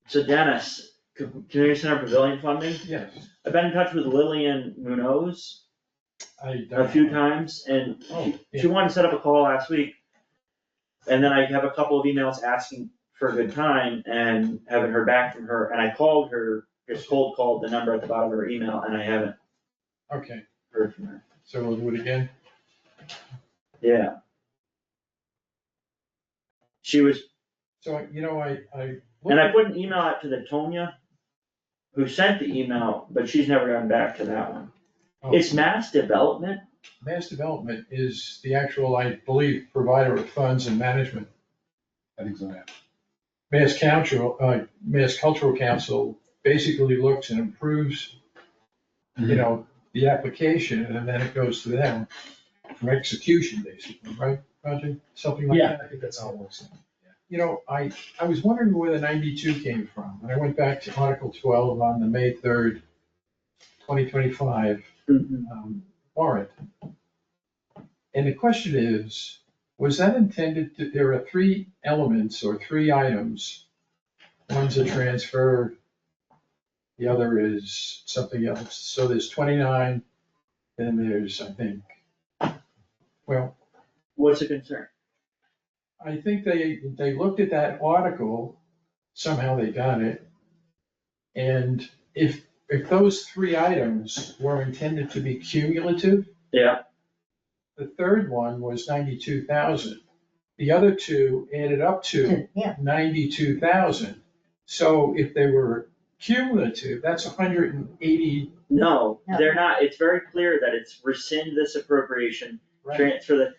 So Dennis, community center pavilion funding, Yes, I've been in touch with Lillian Munoz I. a few times, and Oh, she wanted to set up a call last week. And then I have a couple of emails asking for a good time and haven't heard back from her, and I called her, just cold called the number at the bottom of her email, and I haven't Okay, heard from her. so we'll do it again. Yeah. She was, So, I. and I put an email out to the Tonya, who sent the email, but she's never gotten back to that one. Oh. It's mass development, Mass Development is the actual, I believe, provider of funds and management. I think so, yeah. Mass Cultural Council basically looks and approves, the application, and then it goes to them for execution, basically, right, Roger? Something like that? I think that's how it works. I was wondering where the 92 came from, and I went back to Article 12 on the May 3rd, 2025 warrant. And the question is, was that intended to, there are 3 elements or 3 items. One's a transfer, the other is something else. So there's 29, then there's, I think, well, What's the concern? I think they looked at that article, somehow they got it. And if those three items were intended to be cumulative, Yeah. the third one was 92,000. The other two added up to Yeah. 92,000. So if they were cumulative, that's 180. No, No. they're not. It's very clear that it's rescind this appropriation, Right. transfer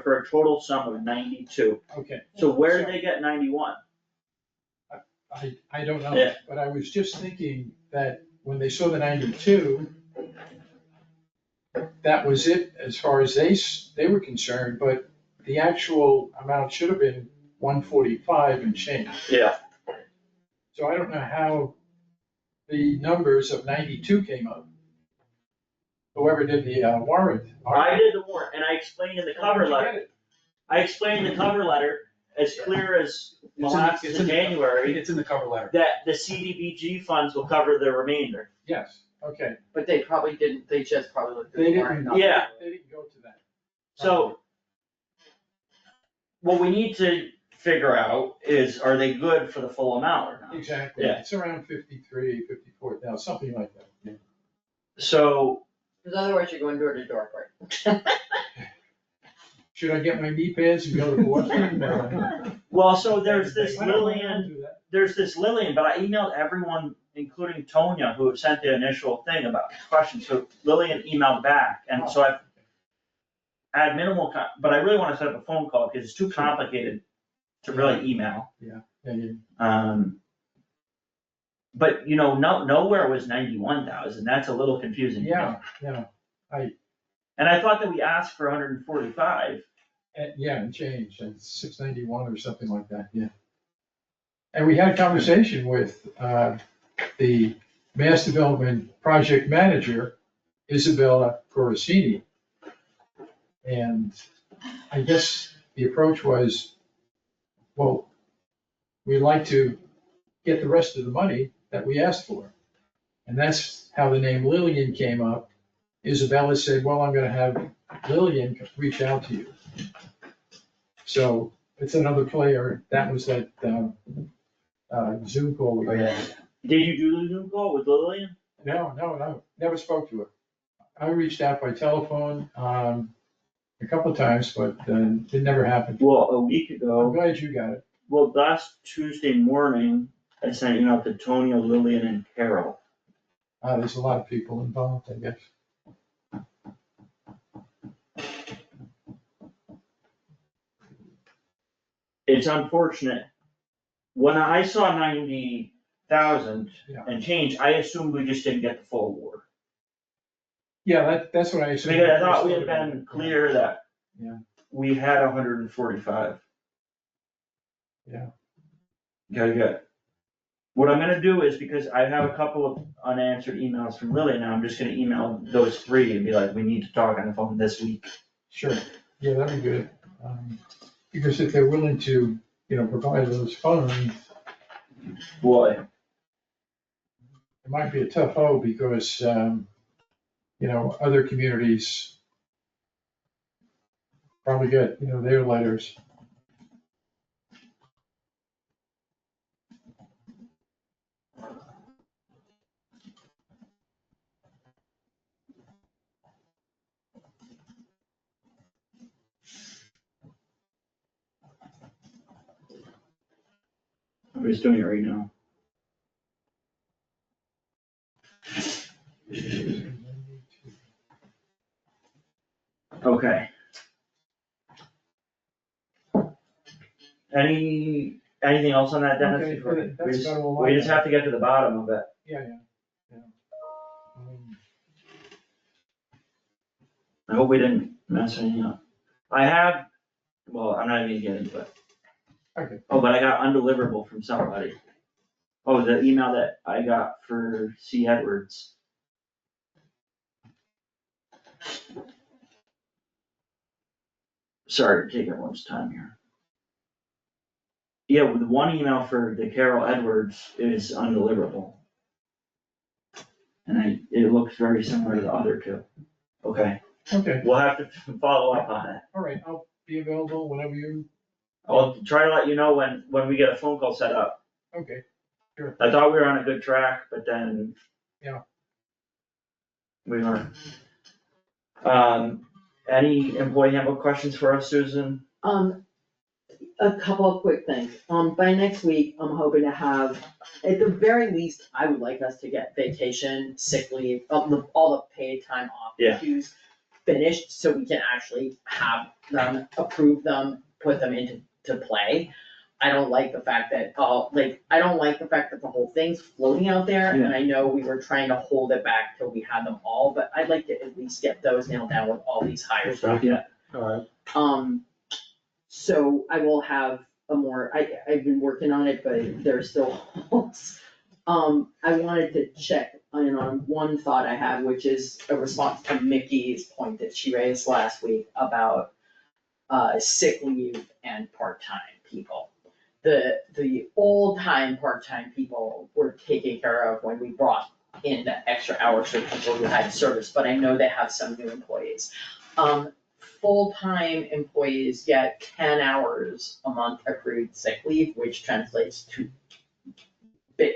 for a total sum of 92. Okay, So where did they get 91? I don't know, Yeah. but I was just thinking that when they saw the 92, that was it as far as they were concerned, but the actual amount should have been 145 and change. Yeah. So I don't know how the numbers of 92 came up. Whoever did the warrant. I did the warrant, and I explained in the cover letter. I explained in the cover letter, as clear as molasses in January, It's in the cover letter. that the CDBG funds will cover the remainder. Yes, okay. But they probably didn't, they just probably looked at They the warrant. didn't, Yeah. they didn't go to that. So what we need to figure out is, are they good for the full amount or not? Exactly, Yeah. it's around 53, 54,000, something like that. Yeah. So, Because otherwise you're going door to door for it. Should I get my knee pads and go to Boston? well, so there's this I don't know, Lillian, I'll do that. but I emailed everyone, including Tonya, who sent the initial thing about questions, so Lillian emailed back, and so I had minimal, but I really wanna set up a phone call, because it's too complicated to really email. Yeah, yeah. But nowhere was 91,000, that's a little confusing. to me. Yeah, And I thought that we asked for 145. and change, and 691 or something like that, yeah. And we had a conversation with the Mass Development Project Manager, Isabella Corosini. And I guess the approach was, well, we'd like to get the rest of the money that we asked for. And that's how the name Lillian came up. Isabella said, well, I'm gonna have Willian reach out to you. So it's another player, that was that Zoom call we had. Did you do the Zoom call with Lillian? No, never spoke to her. I reached out by telephone a couple of times, but it never happened. Well, a week I'm ago, glad you got it. well, last Tuesday morning, I sent an email to Tonya, Lillian, and Carol. There's a lot of people involved, I guess. It's unfortunate. When I saw 90,000 Yeah. and change, I assumed we just didn't get the full award. Yeah, that's what I assumed. Because I thought we had been clear that Yeah. we had 145. Yeah. Okay. What I'm gonna do is, because I have a couple of unanswered emails from Lily now, I'm just gonna email those three and be like, we need to talk on the phone this week. Sure, yeah, that'd be good. Because if they're willing to, provide those funds, Boy, it might be a tough O because, other communities probably get, their letters. I'm just doing it right now. Okay. Anything else on that, Dennis? Okay, Before- that's about all I We just have. have to get to the bottom of it. Yeah. I hope we didn't mess anything up. I'm not even gonna get into it. Okay. Oh, but I got undeliverable from somebody. Oh, the email that I got for C. Edwards. Sorry to take everyone's time here. Yeah, the one email for the Carol Edwards is undeliverable. And it looks very similar to the other two. Okay, Okay, we'll have to follow up on it. all right, I'll be available whenever you, I'll try to let you know when we get a phone call set up. okay, sure. I thought we were on a good track, but then. Yeah. We weren't. Any employee handbook questions for us, Susan? A couple of quick things. By next week, I'm hoping to have, at the very least, I would like us to get vacation, sick leave, all the paid time off Yeah. issues finished, so we can actually have them, approve them, put them into play. I don't like the fact that, I don't like the fact that the whole thing's floating out there, and I know we were trying to hold it back till we had them all, but I'd like to at least get those nailed down with all these hires. Yeah. Alright, So I will have a more, I've been working on it, but there's still holes. I wanted to check on one thought I had, which is a response to Mickey's point that she raised last week about sick leave and part-time people. The old-time part-time people were taken care of when we brought in the extra hours for people who had service, but I know they have some new employees. Full-time employees get 10 hours a month accrued sick leave, which translates to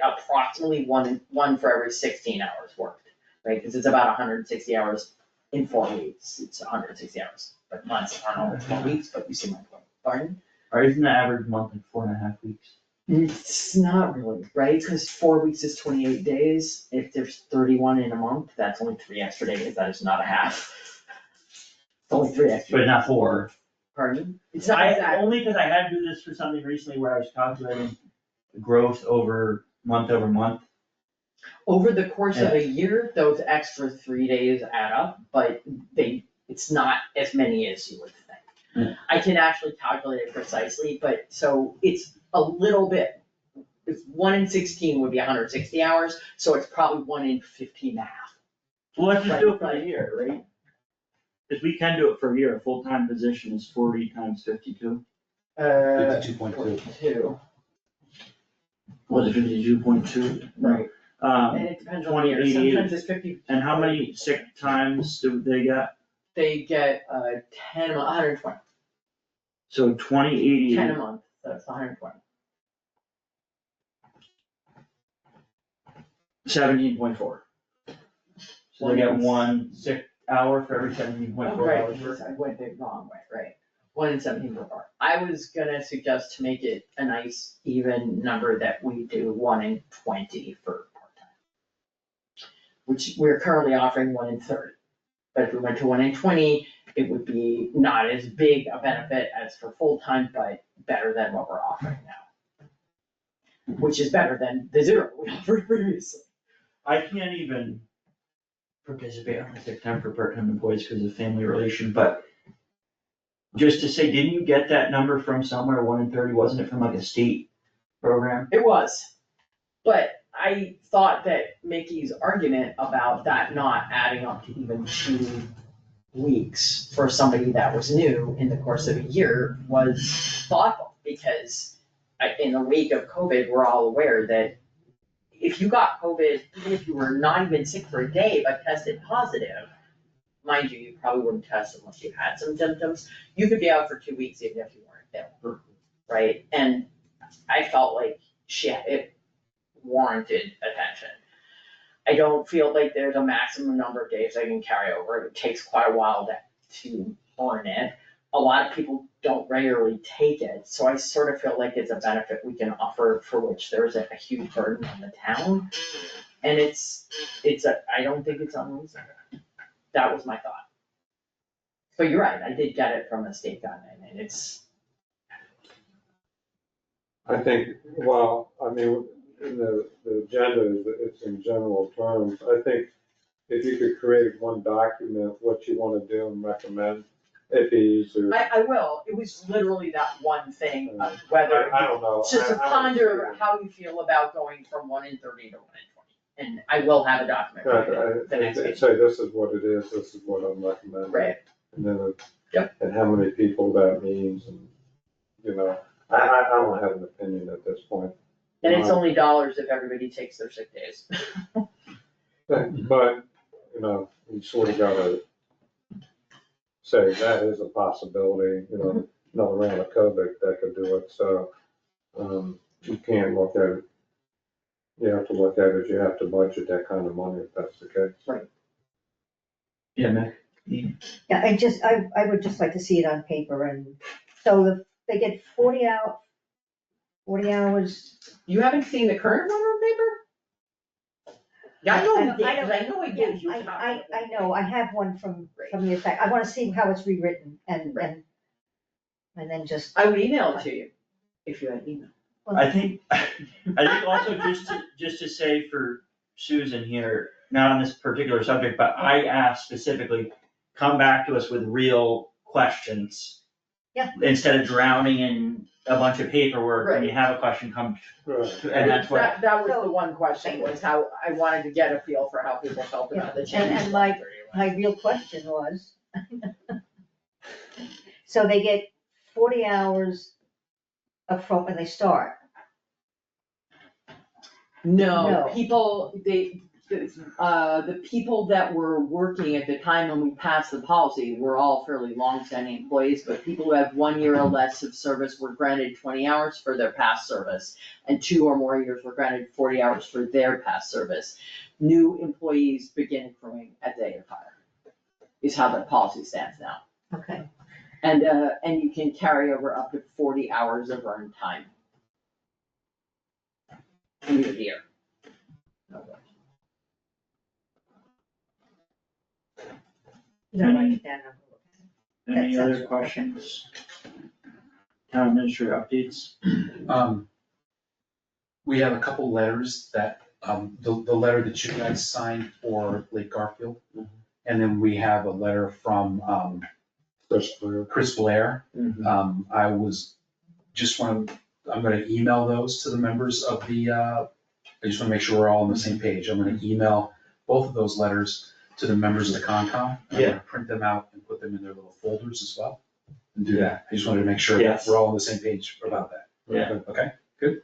approximately one for every 16 hours worked, right? Cause it's about 160 hours in 4 weeks, it's 160 hours, but months aren't always 4 weeks, but you see my point, pardon? Or isn't the average month like 4.5 weeks? It's not really, right? Cause 4 weeks is 28 days, if there's 31 in a month, that's only 3 extra days, that is not a half. It's only 3 extra. But not 4. Pardon? It's not exactly. Only because I had to do this for something recently where I was calculating growth over month. Over the course of a year, those extra 3 days add up, but it's not as many as you would think. Yeah. I can actually calculate it precisely, but so it's a little bit, it's 1 in 16 would be 160 hours, so it's probably 1 in 15 and a half. Well, let's just do it for a year, right? Cause we can do it for a year, a full-time position is 40 times 52. 52.2. 2, Was it 52.2? right, and it depends on the year, 2088. sometimes it's 50. And how many sick times do they get? They get 10 a month, 120, So 2088. 10 a month, that's 120. 17.4. So they get 1 sick hour for every 17.4 Right, hours because worked. I went the wrong way, right? 1 in 17 per bar. I was gonna suggest to make it a nice even number that we do 1 in 20 for part-time. Which we're currently offering 1 in 30. But if we went to 1 in 20, it would be not as big a benefit as for full-time, but better than what we're offering now. Which is better than the 0 we offered previously. I can't even participate on the sick time for part-time employees because of family relation, but just to say, didn't you get that number from somewhere, 1 in 30, wasn't it from like a state program? It was, but I thought that Mickey's argument about that not adding up to even 2 weeks for somebody that was new in the course of a year was thoughtful, because in the wake of COVID, we're all aware that if you got COVID, even if you were not even sick for a day but tested positive, mind you, you probably wouldn't test unless you had some symptoms, you could be out for 2 weeks even if you weren't ill, right? And I felt like it warranted attention. I don't feel like there's a maximum number of days I can carry over, it takes quite a while to earn it. A lot of people don't regularly take it, so I sort of feel like it's a benefit we can offer for which there's a huge burden on the town. And I don't think it's unreasonable. That was my thought. But you're right, I did get it from the state guideline, and it's. I think, well, I mean, in the agenda, it's in general terms. I think if you could create one document, what you wanna do and recommend, it'd be easier. I will, it was literally that one thing of whether. I don't know. Just to I don't ponder see how you feel about going from 1 in 30 to 1 in 20, and I will have a document for you the next I'd week. say this is what it is, this is what I'm recommending. Right, And then, Yep. and how many people that means, and, you know, I don't have an opinion at this point. and it's only dollars if everybody takes their sick days. But, you know, you sort of gotta say that is a possibility, you know, another round of COVID that could do it, so, you can't look at it. You have to look at it, you have to budget that kind of money if that's the case. Yeah, Mick? Yeah, I would just like to see it on paper, and so they get 40 hours. You haven't seen the current one on paper? Yeah, I know I he don't- did, I 'cause I know he Yeah, did, you a copy. I know, I have one from the effect, I wanna see how it's rewritten, and then just. I would email it to you, if you had email. I think also just to say for Susan here, not on this particular subject, but I asked specifically, come back to us with real questions. Yeah. Instead of drowning in a bunch of paperwork, when you have a question, come, and that's what. That was the one question, was how, I wanted to get a feel for how people felt about the change. And my real question was, so they get 40 hours upfront when they start. No, No. people, the people that were working at the time when we passed the policy were all fairly long-standing employees, but people who have 1 year or less of service were granted 20 hours for their past service, and 2 or more years were granted 40 hours for their past service. New employees begin accruing at the date of hire, is how the policy stands now. Okay. And you can carry over up to 40 hours of earned time in your year. You don't write it down. Any That sounds other questions? Town administrator updates? We have a couple letters that, the letter that you guys signed for Lake Garfield. And then we have a letter from, Chris Blair. I was, I'm gonna email those to the members of the, I just wanna make sure we're all on the same page. I'm gonna email both of those letters to the members of the Concom. I'm gonna print them out and put them in their little folders as well, and do that. I just wanted to make sure that Yes. we're all on the same page about that. Yeah. Okay, good.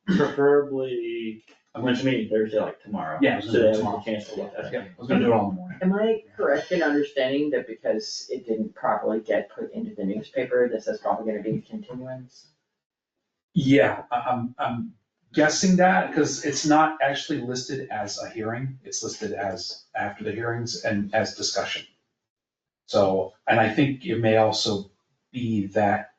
Preferably, I'm going to meet Thursday, like tomorrow. Yeah, So they have tomorrow. a chance to look at it. Yeah, I was gonna do it all in the morning. Am I correct in understanding that because it didn't properly get put into the newspaper, this is probably gonna be continuance? Yeah, I'm guessing that, because it's not actually listed as a hearing, it's listed as after the hearings and as discussion. So, and I think it may also be that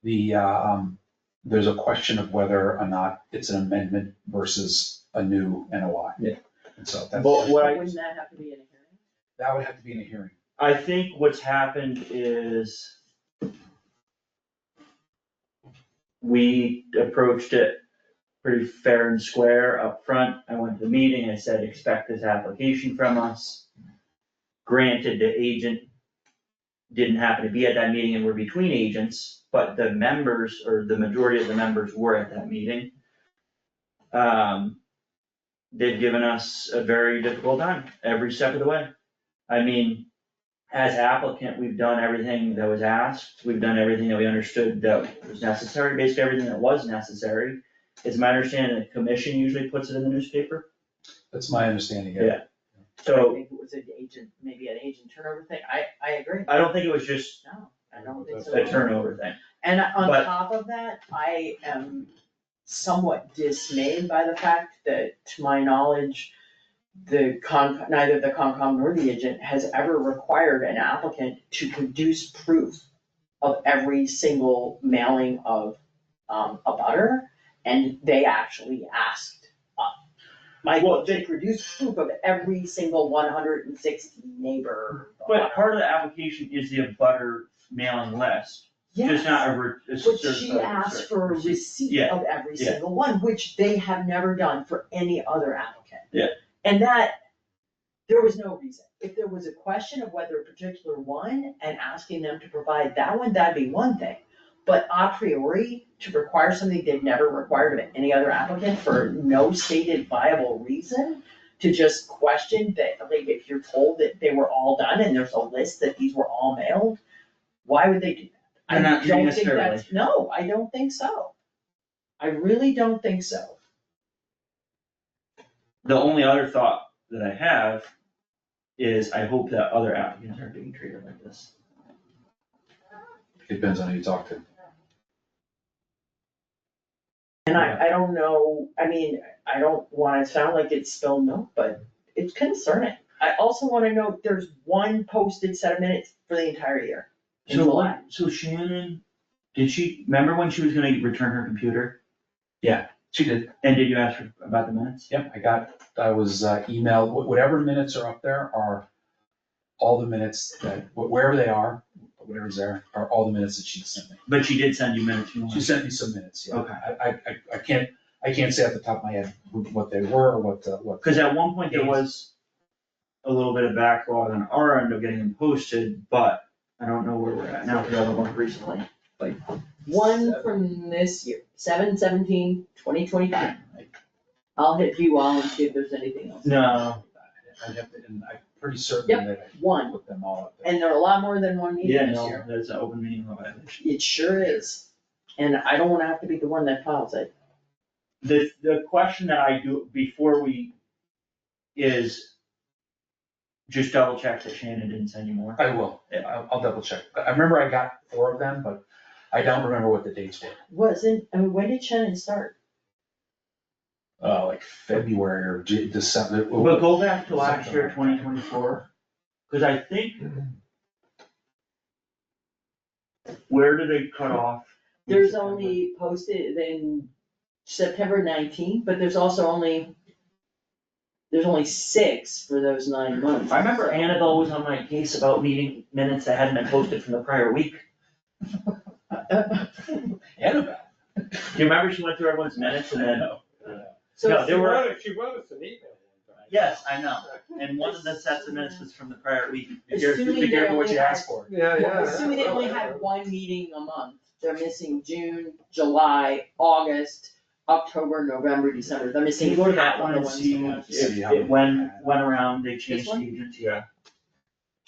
there's a question of whether or not it's an amendment versus a new NOI. Yeah. And so that's. But what Wouldn't that have to be in a hearing? That would have to be in a hearing. I think what's happened is we approached it pretty fair and square up front. I went to the meeting, I said, expect this application from us. Granted, the agent didn't happen to be at that meeting and we're between agents, but the members, or the majority of the members were at that meeting. They've given us a very difficult time every step of the way. I mean, as applicant, we've done everything that was asked, we've done everything that we understood that was necessary, basically everything that was necessary. It's my understanding the commission usually puts it in the newspaper. That's my understanding. Yeah. I So think it was an agent, maybe an agent turnover thing, I agree. I don't think it was just No, I don't think so. a turnover thing. And on But- top of that, I am somewhat dismayed by the fact that, to my knowledge, neither the Concom nor the agent has ever required an applicant to produce proof of every single mailing of a butter, and they actually asked Michael to produce proof of every single 160 neighbor. But part of the application is the abutter mailing list, just not a But she asked for a receipt Yeah, of every yeah. single one, which they have never done for any other applicant. Yeah. And that, there was no reason. If there was a question of whether a particular one and asking them to provide that one, that'd be one thing. But a priori, to require something they've never required of any other applicant for no stated viable reason, to just question that, like, if you're told that they were all done and there's a list that these were all mailed, why would they do that? They're not I treating don't us think fairly. that's, no, I don't think so. I really don't think so. The only other thought that I have is I hope that other applicants aren't being treated like this. It depends on who you talk to. And I don't know, I mean, I don't wanna sound like it's spilled milk, but it's concerning. I also wanna know, there's one posted set of minutes for the entire year. in So July. what, so Shannon, did she, remember when she was gonna return her computer? She did. And did you ask her about the minutes? Yep, I was emailed, whatever minutes are up there are all the minutes that, wherever they are, whatever's there, are all the minutes that she sent me. But she did send you minutes, you know? She sent me some minutes, yeah. Okay. I can't say off the top of my head what they were or what. Cause at one point there was a little bit of backlog on our end of getting them posted, but I don't know where we're at now, cause I haven't looked recently. One from this year, 7/17/2025. I'll hit you all and see if there's anything else. No, I'd have to, and I'm pretty certain Yep, that I one. put them all up there. And there are a lot more than one meeting yeah, this no, year. that's an open meeting law violation. It sure is. And I don't wanna have to be the one that files it. The question that I do before we is just double check that Shannon didn't send you more. I will, I'll double check. I remember I got 4 of them, but I don't remember what the dates were. When did Shannon start? Like February or December. But go back to last year, 2024, cause I think. Where do they cut off? There's only posted in September 19th, but there's only 6 for those 9 months. I remember Annabell was on my case about meeting minutes that hadn't been posted from the prior week. Annabell. Do you remember she went through everyone's minutes and then? So No, there were, She wrote us an email one time. yes, I know, and one of the sets of minutes was from the prior week. Be careful Assuming be careful they what you only ask for. Yeah. assuming they only had one meeting a month, they're missing June, July, August, October, November, December, they're Can missing you go to half that of one the and ones see from last year. if See how it it went around, they changed This the one? agents, yeah.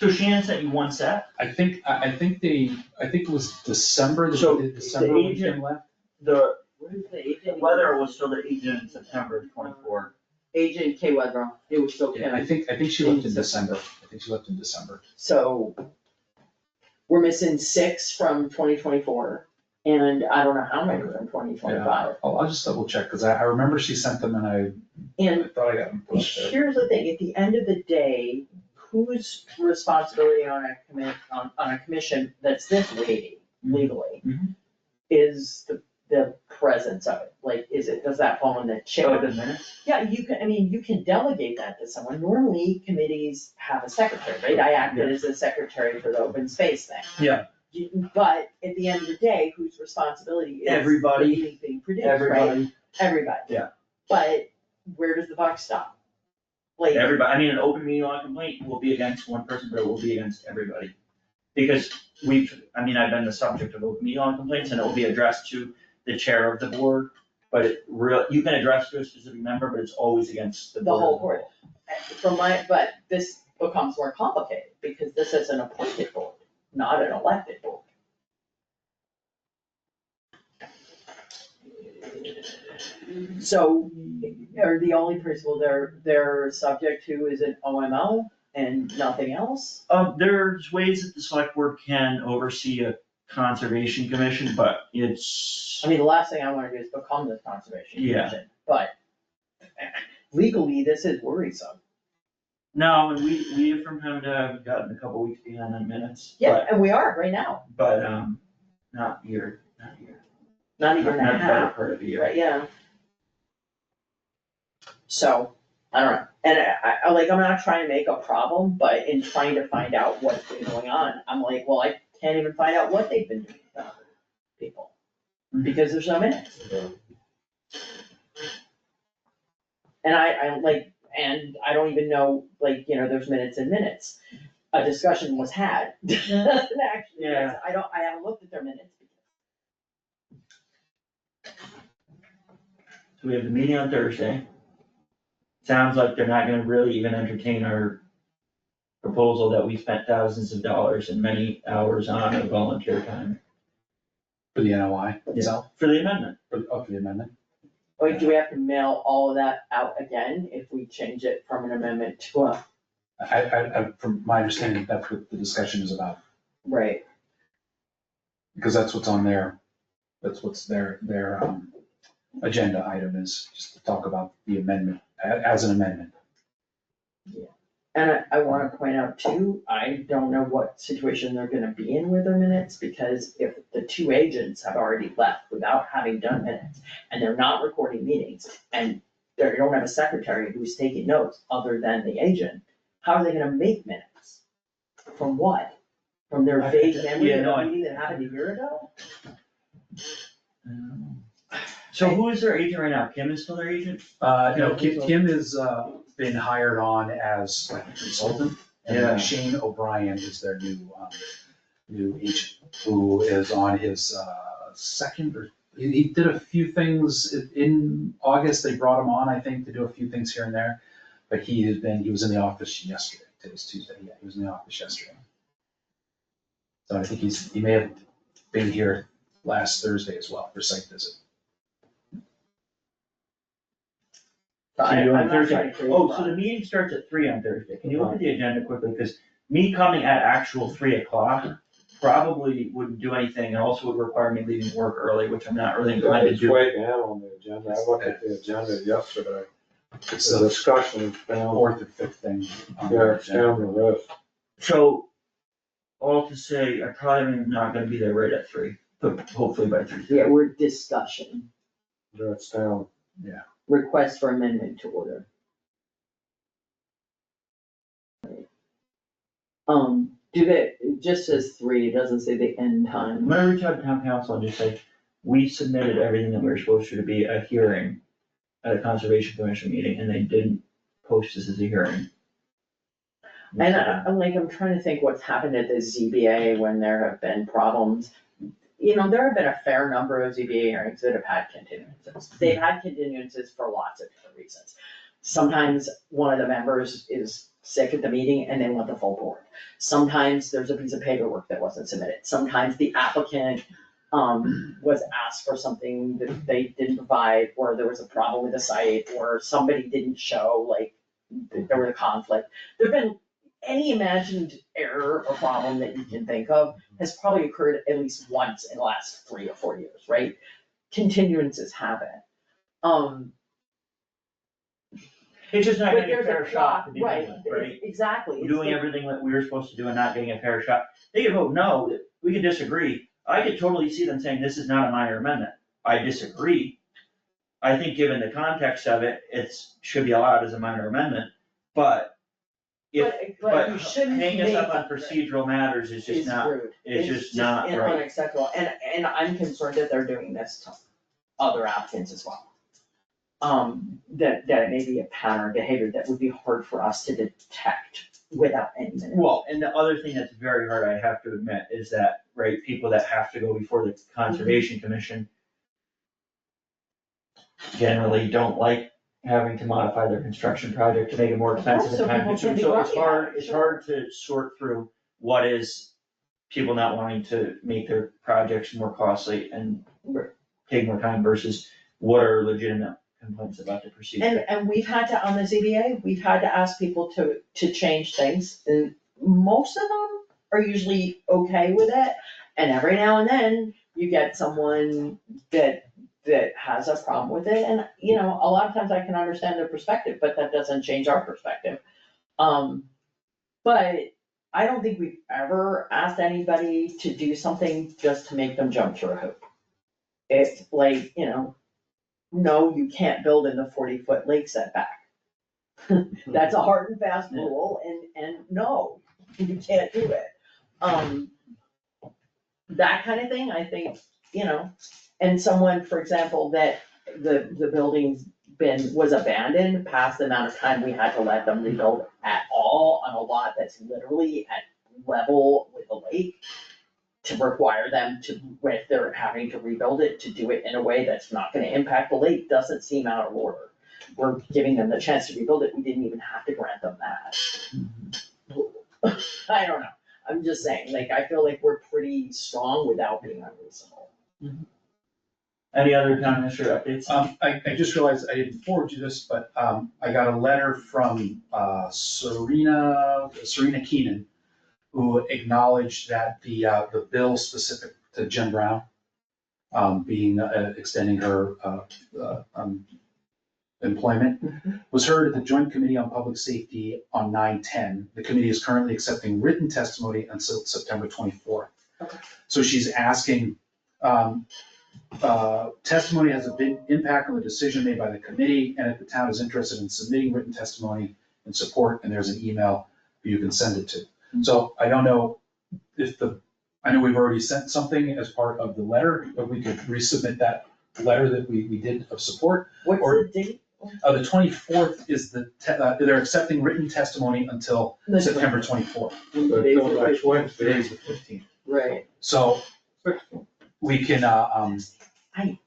So Shannon sent you one set? I think it was December, So, the December the weekend agent- left. The What is the agent? weather was still the agent in September of 24. Agent K. Weatherill, it was still Yeah, I Kim, think she left in December. so we're missing 6 from 2024, and I don't know how many from 2025. I'll just double check, cause I remember she sent them and I And thought I got them pushed there. here's the thing, at the end of the day, whose responsibility on a commission that's this weighty legally Mhm. is the presence of it, like, does that fall in the chair? Oh, the minutes? Yeah, you can delegate that to someone, normally committees have a secretary, right, I acted as the secretary for the open space thing. Yeah. But at the end of the day, whose responsibility is Everybody. the meeting being produced, right? Everybody. Yeah. But where does the buck stop? Like, Everybody, I mean, an open meeting law complaint will be against one person, but it will be against everybody. Because I've been the subject of open meeting law complaints, and it will be addressed to the chair of the board, but you can address to a specific member, but it's always against the the board. whole board. But this becomes more complicated, because this is an appointed board, not an elected board. So, are the only principle they're subject to is an OML and nothing else? There's ways that the select board can oversee a conservation commission, but it's. I mean, the last thing I wanna do is become this conservation Yeah. commission, but legally, this is worrisome. No, and we from time to time have gotten a couple weeks behind on minutes, Yeah, and we are right now, but, not here. not even a Not the better half, part of the year. right, yeah. So, I don't know, and I'm not trying to make a problem, but in trying to find out what's been going on, I'm like, well, I can't even find out what they've been doing with other people, because there's no minutes. And I don't even know, there's minutes and minutes, a discussion was had. Actually, Yeah. I haven't looked at their minutes. So we have the meeting on Thursday. Sounds like they're not gonna really even entertain our proposal that we spent thousands of dollars and many hours on of volunteer time For the NOI itself, for the amendment. for the amendment. Like, do we have to mail all of that out again if we change it from an amendment to a? From my understanding, that's what the discussion is about, Right. because that's what's on that's what's their agenda item is, just to talk about the amendment, as an amendment. And I wanna point out too, I don't know what situation they're gonna be in with their minutes, because if the two agents have already left without having done minutes, and they're not recording meetings, and they don't have a secretary who's taking notes other than the agent, how are they gonna make minutes? From what? From their vague memory of a meeting that happened a year ago? So who is their agent right now? Kim is still their agent? No, Kim is, been hired on as like a consultant, Yeah. and Shane O'Brien is their new agent, who is on his, second, or, he did a few things in August, they brought him on, I think, to do a few things here and there, but he was in the office yesterday, today's Tuesday, yeah, he was in the office yesterday. So I think he may have been here last Thursday as well for site visit. Can you do it on I'm not Thursday? trying to create a Oh, so the problem. meeting starts at 3 on Thursday. Can you look at the agenda quickly? Because me coming at actual 3 o'clock probably wouldn't do anything and also would require me leaving work early, which I'm not really inclined to It's do. way down on the agenda. I looked at the agenda yesterday. It's The the discussion is down, fourth or fifth thing on the yeah, it's agenda. down the list. So, all to say, I probably am not gonna be there right at 3, but hopefully by 3. Yeah, we're discussion, Yeah, it's down. request for amendment to order. Do they, it just says 3, it doesn't say the end I'm time. gonna reach out to town council and just say, we submitted everything that we were supposed to be a hearing at a conservation commission meeting, and they didn't post this as a hearing. And I'm trying to think what's happened at the ZBA when there have been problems. You know, there have been a fair number of ZBA hearings that have had continuances. They've had continuances for lots of different reasons. Sometimes one of the members is sick at the meeting and they want the full board. Sometimes there's a piece of paperwork that wasn't submitted. Sometimes the applicant was asked for something that they didn't provide, or there was a problem with the site, or somebody didn't show, like, there was a conflict. There've been any imagined error or problem that you can think of has probably occurred at least once in the last 3 or 4 years, right? Continuances happen. It's just not But getting a there's a fair shot to clock, begin with, right? Exactly. It's Doing the- everything that we were supposed to do and not getting a fair shot. They could vote no, we could disagree. I could totally see them saying this is not a minor amendment. I disagree. I think given the context of it, should be allowed as a minor amendment, but But you shouldn't make. hanging us up on procedural matters is just not, rude. it's just not right. Unacceptable, and I'm concerned that they're doing this to other applicants as well. That it may be a pattern of behavior that would be hard for us to detect without any minute. Well, and the other thing that's very hard, I have to admit, is that, right, people that have to go before the Conservation Commission generally don't like having to modify their construction project to make it more expensive So and time people can consuming. be So it's grumpy about hard, it, it's sure. hard to sort through what is people not wanting to make their projects more costly and take more time versus what are legitimate complaints about the procedure. And we've had to, on the ZBA, we've had to ask people to change things, and most of them are usually okay with it. And every now and then, you get someone that has a problem with it, and, you know, a lot of times I can understand their perspective, but that doesn't change our perspective. But I don't think we've ever asked anybody to do something just to make them jump through a hoop. It's like, you know, no, you can't build in the 40-foot lake setback. That's a hard and fast rule, and no, you can't do it. That kind of thing, I think, you know, and someone, for example, that the building's was abandoned past the amount of time we had to let them rebuild at all on a lot that's literally at level with the lake, to require them to, if they're having to rebuild it, to do it in a way that's not gonna impact the lake, doesn't seem out of order. We're giving them the chance to rebuild it, we didn't even have to grant them that. I don't know, I'm just saying, like, I feel like we're pretty strong without being unreasonable. Any other town administrator updates? I just realized I didn't forward you this, but, I got a letter from, Serena Keenan, who acknowledged that the bill specific to Jim Brown, being, extending her, employment, was heard at the Joint Committee on Public Safety on 9/10. The committee is currently accepting written testimony until September 24th. Okay. So she's asking, testimony has a big impact on the decision made by the committee, and if the town is interested in submitting written testimony in support, and there's an email you can send it to. So I don't know if I know we've already sent something as part of the letter, but we could resubmit that letter that we did of support. What's Or- the date? The 24th is they're accepting written testimony until The September 24th. So Today's until the next 15th. Wednesday. Today's the 15th. Right. So we can, Okay.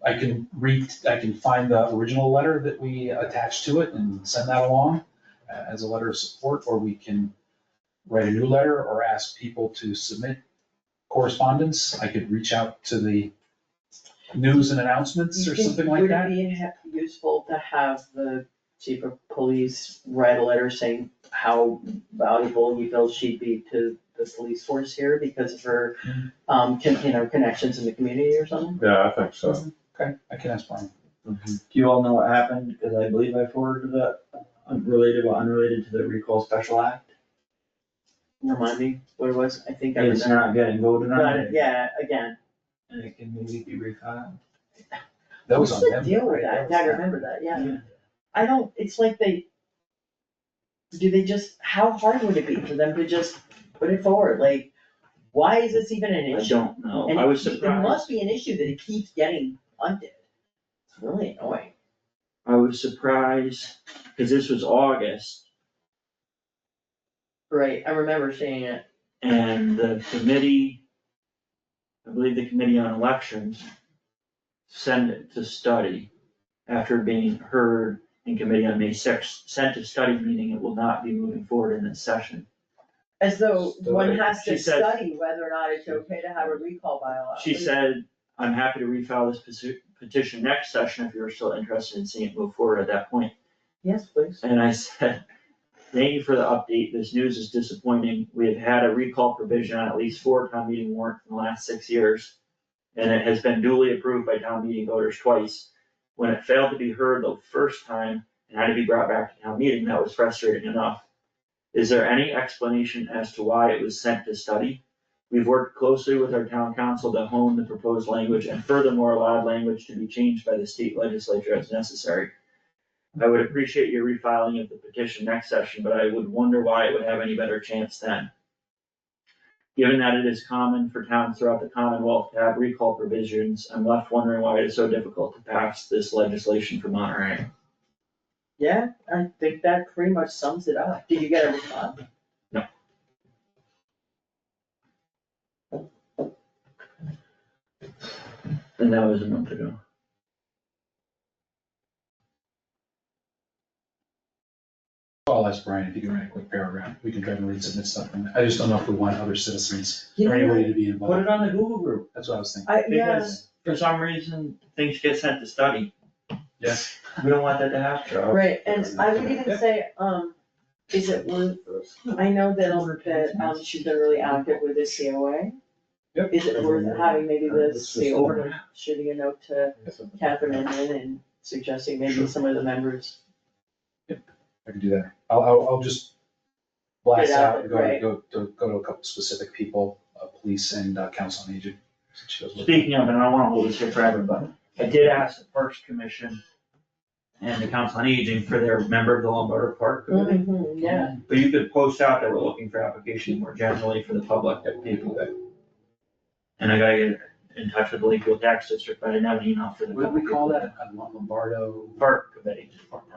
I can find the original letter that we attached to it and send that along as a letter of support, or we can write a new letter or ask people to submit correspondence. I could reach out to the news and announcements or something like that. Would it be useful to have the chief of police write a letter saying how valuable he feels she'd be to the police force here because of her, connections in the community or something? Yeah, I think so. Okay, I can ask Brian. Do you all know what happened? Because I believe I forwarded that unrelated to the recall special act. Remind me what it was, I think I It's remember. not getting voted on. Got it, yeah, again. And it can maybe be refiled. That was What's on the them. deal with right? that? was Yeah, I them. remember that, yeah. I don't, it's like how hard would it be for them to just put it forward? Like, why is this even an I issue? don't know. And I was It surprised. must be an issue that it keeps getting punted. It's really annoying. I was surprised, because this was August, Right, I remember seeing it. and the committee, I believe the Committee on Elections, sent it to study after being heard in committee on May 6th, sent to study, meaning it will not be moving forward in this session. As though one has to She said- study whether or not it's okay to have a recall bylaw. She said, I'm happy to refile this petition next session if you're still interested in seeing it move forward at that point. Yes, please. And I said, thank you for the update, this news is disappointing, we have had a recall provision on at least 4 town meeting warrants in the last 6 years. And it has been duly approved by town meeting voters twice. When it failed to be heard the first time and had to be brought back to town meeting, that was frustrating enough. Is there any explanation as to why it was sent to study? We've worked closely with our town council to hone the proposed language and furthermore allowed language to be changed by the state legislature as necessary. I would appreciate your refiling of the petition next session, but I would wonder why it would have any better chance then. Given that it is common for towns throughout the Commonwealth to have recall provisions, I'm left wondering why it is so difficult to pass this legislation for Monterey. Yeah, I think that pretty much sums it up. Did you get a response? And that was a month ago. I'll ask Brian if he can write a quick paragraph. We can try to resubmit stuff. I just don't know if we want other citizens You or know anybody to be Put involved. it on the Google group, That's what I was thinking. because for some reason, things get sent to study. Yes. We don't want that to happen. Right, and I would even say, is it worth, I know that she's been really active with the COA. Yep. Is it worth having maybe the COA shooting a note to Catherine and suggesting maybe some of the members? I can do that. I'll just blast Get out, out and go right. to a couple specific people, police and council on aging. since she does look- Speaking of, and I don't wanna hold this here forever, but I did ask the Parks Commission and the Council on Aging for their member of the Lombardo Park Committee. Yeah, But you could post out that we're looking for applications more generally for the public, that people that. And I gotta get in touch with the Lakeville Tax District, but I didn't have an email for the. What do we call that? A Lombardo? Park Committee,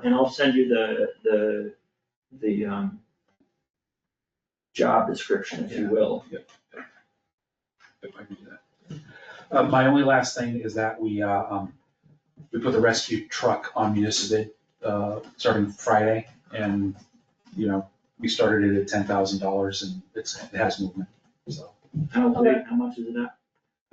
and I'll send you the job description, if you will. If I can do that. My only last thing is that we put the rescue truck on municipal bid, starting Friday, and, we started it at $10,000 and it has movement, so. How big, how much is it at?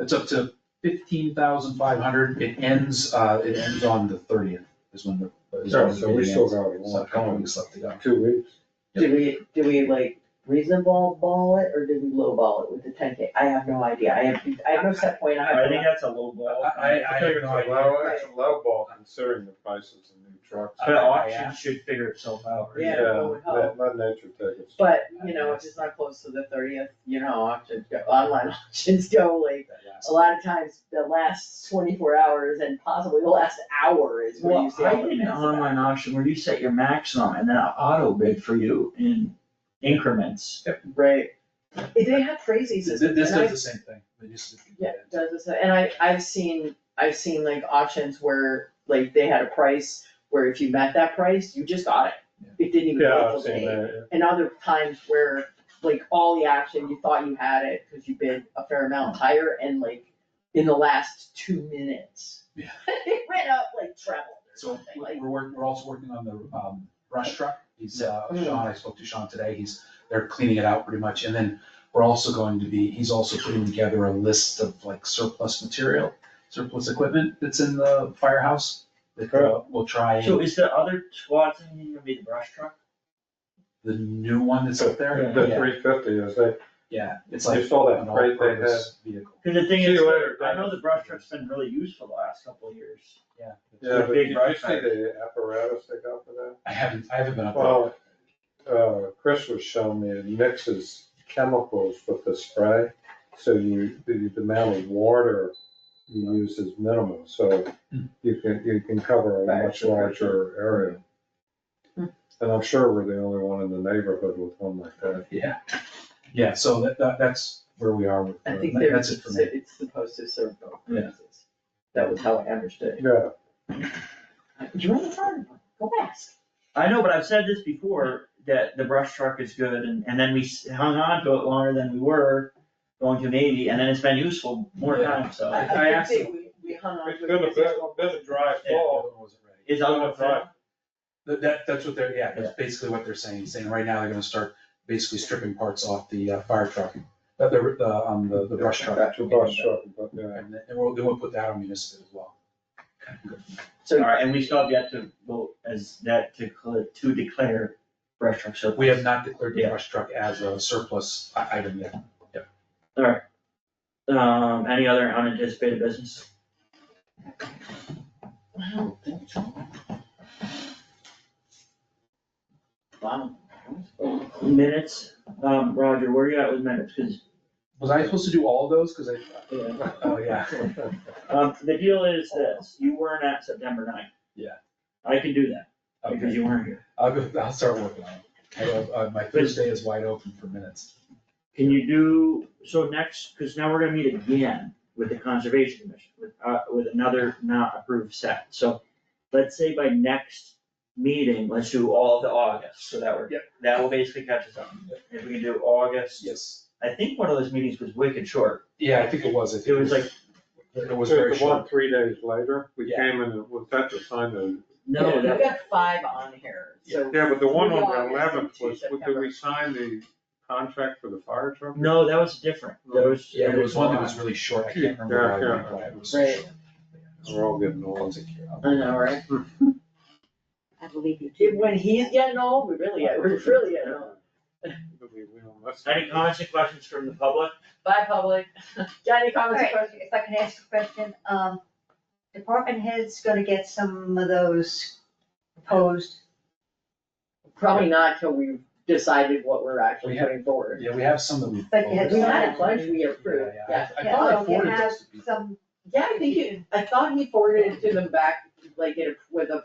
It's up to 15,500. It ends on the 30th is when the. is when the So we bidding still ends. got a So long a couple time. weeks left to go. 2 weeks. Do we like reasonable ball it, or did we low ball it with the 10K? I have no idea, I have no set point, I think that's a low ball. I I think have no idea. it's a low ball considering the prices of new trucks. But I auction asked. should figure itself out. right? Yeah, I would hope. Let nature take its. But, if it's not close to the 30th, auctions go, online auctions go like, a lot of times, the last 24 hours and possibly the last hour is where you Well, see I all the did an mess. online auction where you set your maximum and then I'll auto bid for you in increments. Right. They have crazy This systems. does and I- the same thing. They just. Yeah, it does this, and I've seen like auctions where like they had a price where if you met that price, you just got it. It didn't even Yeah, go I've till seen the day. that, And other times where like all the action, you thought you had it because you bid a fair amount higher and like in the last 2 minutes. Yeah. It went up like treble or So something like. we're also working on the brush truck. He's, Mm. Sean, I spoke to Sean today, they're cleaning it out pretty much, and then we're also he's also putting together a list of like surplus material, surplus equipment that's in the firehouse that we'll try So and, is the other squad thing gonna be the brush truck? the new one that's up there. The Yeah, 350 is they, yeah, it's you like saw that an freight they had. all-purpose vehicle. Cause the thing See is, you later, I know Dennis. the brush truck's been really useful the last couple of years. Yeah. Yeah, The but big did you brush see truck. the apparatus they got for that? I haven't been up there. Well, Chris was showing me it mixes chemicals with the spray, so the amount of water you use is minimal, so you can cover a much larger area. And I'm sure we're the only one in the neighborhood with one like that. Yeah, so that's where we are with, I think that's it for me. it's supposed to serve both Yeah. purposes. That was how I understood it. Yeah, You're in the front, go ask. I know, but I've said this before, that the brush truck is good, and then we hung on to it longer than we were going to maybe, and then it's been useful more Yeah. times, so. I asked think we hung on it's to it been a because it's bit of dry Yeah, the fall. other one wasn't ready. Is that what Right. That's what that's basically what they're saying right now they're gonna start basically stripping parts off the fire truck, the brush truck. The brush truck, but yeah. And then we'll put that on municipal as well. So- Alright, and we still have yet to vote as that to declare brush truck surplus. We have not declared the Yeah. brush truck as a surplus item yet. Alright. Any other unanticipated business? I don't think so. Wow. Minutes, Roger, where are you at with minutes, cause, Was I supposed to do all of those? Cause yeah. oh yeah. The deal is this, you weren't at September 9th. Yeah. I can do that, because Okay, you weren't here. I'll start working on it. My Thursday is wide open for minutes. Can you do, so next, cause now we're gonna meet again with the Conservation Commission, with another not approved set. So let's say by next meeting, let's do all of the August, so that that will basically catch us up. If we can do August, Yes. I think one of those meetings was wicked short. Yeah, I think it was. I think It was like, It was So very the one short. 3 days later, we Yeah. came in and was that to sign the, no, We that, got 5 on here, so. yeah, but the one on the August and 11th 2 was, did September. we sign the contract for the fire truck? no, that was different. That was. Yeah, there was one that was really short. I can't remember Yeah, why it was. Right. We're all getting I'll old. take care of I know, right? I believe you. When he's getting old, we're really getting old. We don't miss Any comments and questions from the public? Bye, public. Got any comments or Alright, questions? if I can ask a question, department head's gonna get some of those proposed, Probably not till we've decided what we're actually We have- putting forward. Yeah, we have some that we've. But you had We some- had a bunch we approved, yeah. I thought I so you forwarded have those to people. some, Yeah, I thought he forwarded it to them back, like, with a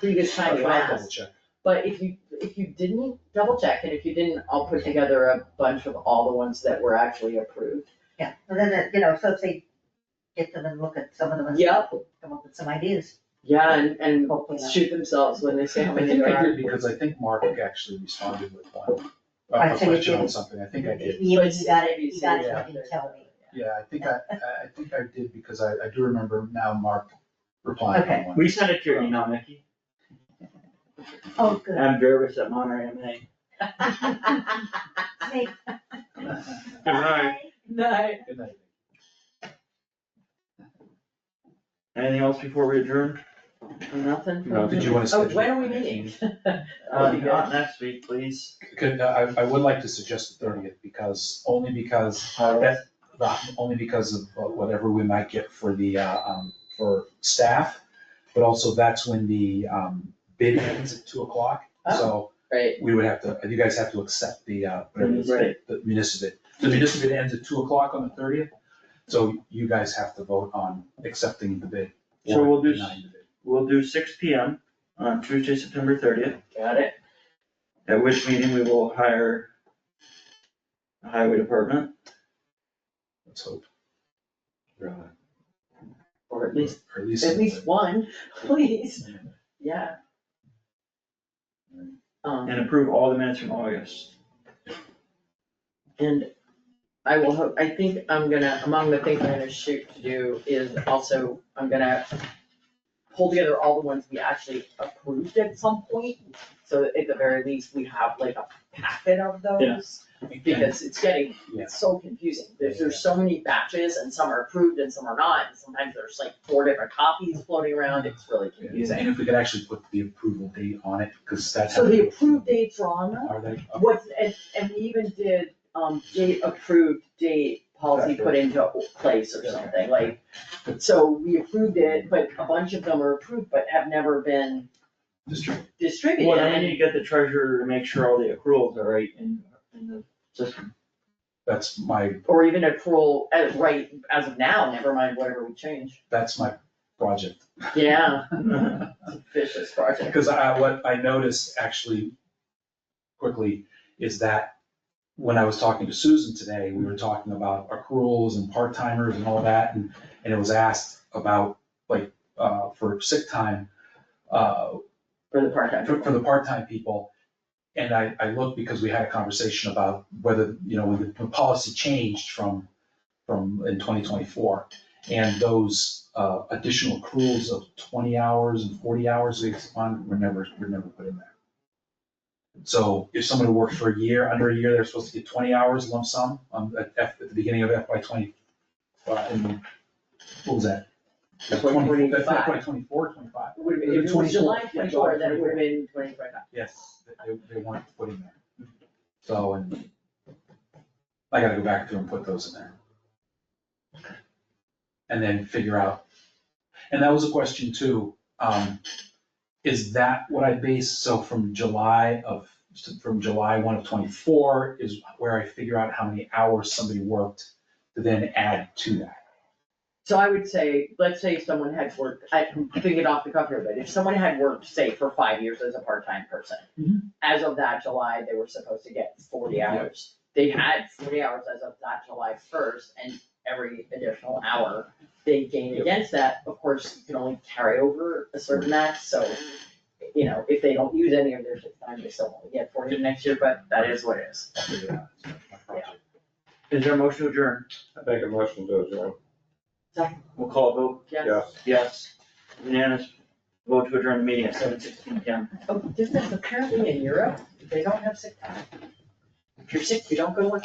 previous time you I'll double asked. check. But if you didn't, double check, and if you didn't, I'll put together a bunch of all the ones that were actually approved. yeah, and then, so if they get them and look at some of them and Yep. come up with some ideas. Yeah, and Hopefully not. shoot themselves when they say how I many think there I are. did because I think Mark actually responded with one, I a think you question on did. something. I think I did. You But got it, maybe you got it, yeah. you didn't tell me. Yeah, I think I did because I do remember now Mark replying Okay. on one. We sent it to your email, Nikki. Oh, good. I'm Jervis at Monterey MA. Hey. Good night. Night. Good night. Anything else before we adjourn? Nothing? No, Did you wanna Oh, schedule? when are we meeting? Not next week, please. I would like to suggest the 30th only because of whatever we might get for the, for staff, but also that's when the, bid ends at 2:00. So Right, we would have to, you guys have to accept the, whatever it is, Right. the municipal bid. The municipal bid ends at 2:00 on the 30th, so you guys have to vote on accepting the bid. So or we'll do denying the bid. We'll do 6 P.M. on Tuesday, September 30th, got it. at which meeting we will hire the highway department. Let's hope, Or at least or at least. one, please, yeah. And approve all the minutes from August. And I will hope, I think I'm gonna, among the things I'm gonna shoot to do is also, I'm gonna pull together all the ones we actually approved at some point. So that at the very least, we have like a packet of those, because it's getting, Yeah. it's so confusing. There's so many batches and some are approved and some are not, and sometimes there's like 4 different copies floating around, it's really confusing. And if we could actually put the approval date on it, because that's. So the approved dates are on them? Are they? Okay. What, and we even did, date approved, date policy put into place or something, like, so we approved it, but a bunch of them are approved but have never been distributed. Well, and then you get the treasurer to make sure all the accruals are right in the system. That's my, Or even accrual, right, as of now, never mind whatever we change. that's my project. Yeah, it's a vicious project. Because what I noticed actually quickly is that when I was talking to Susan today, we were talking about accruals and part-timers and all that, and it was asked about, like, for sick time, For the part-time. for the part-time people. And I looked because we had a conversation about whether, when the policy changed from in 2024. And those additional accruals of 20 hours and 40 hours were never put in there. So if someone who worked for a year, under a year, they're supposed to get 20 hours lump sum at the beginning of FY 20. What was that? 2025. 2024, 25. It would have been, if it was July 24, then it would have been 2025. Yes, they weren't put in there. So, and I gotta go back through and put those in there. And then figure out, and that was a question too, is that what I base, so from July 1 of 24 is where I figure out how many hours somebody worked to then add to that. So I would say, let's say someone had worked, I'm thinking off the cuff here, but if someone had worked, say, for 5 years as a part-time person, as of that July, they were supposed to get 40 hours. They had 40 hours as of that July 1st, and every additional hour they gain against that, of course, you can only carry over a certain max, so, if they don't use any of their sick time, they still only get 40 next year, but that is what it is. I'll figure it out. It's my project. Is there a motion to adjourn? I make a motion to adjourn. We'll call a vote. Yes. Yes. Unanimous vote to adjourn the meeting at 7:16 P.M. Oh, difference apparently in Europe, they don't have sick time. If you're sick, you don't go to work.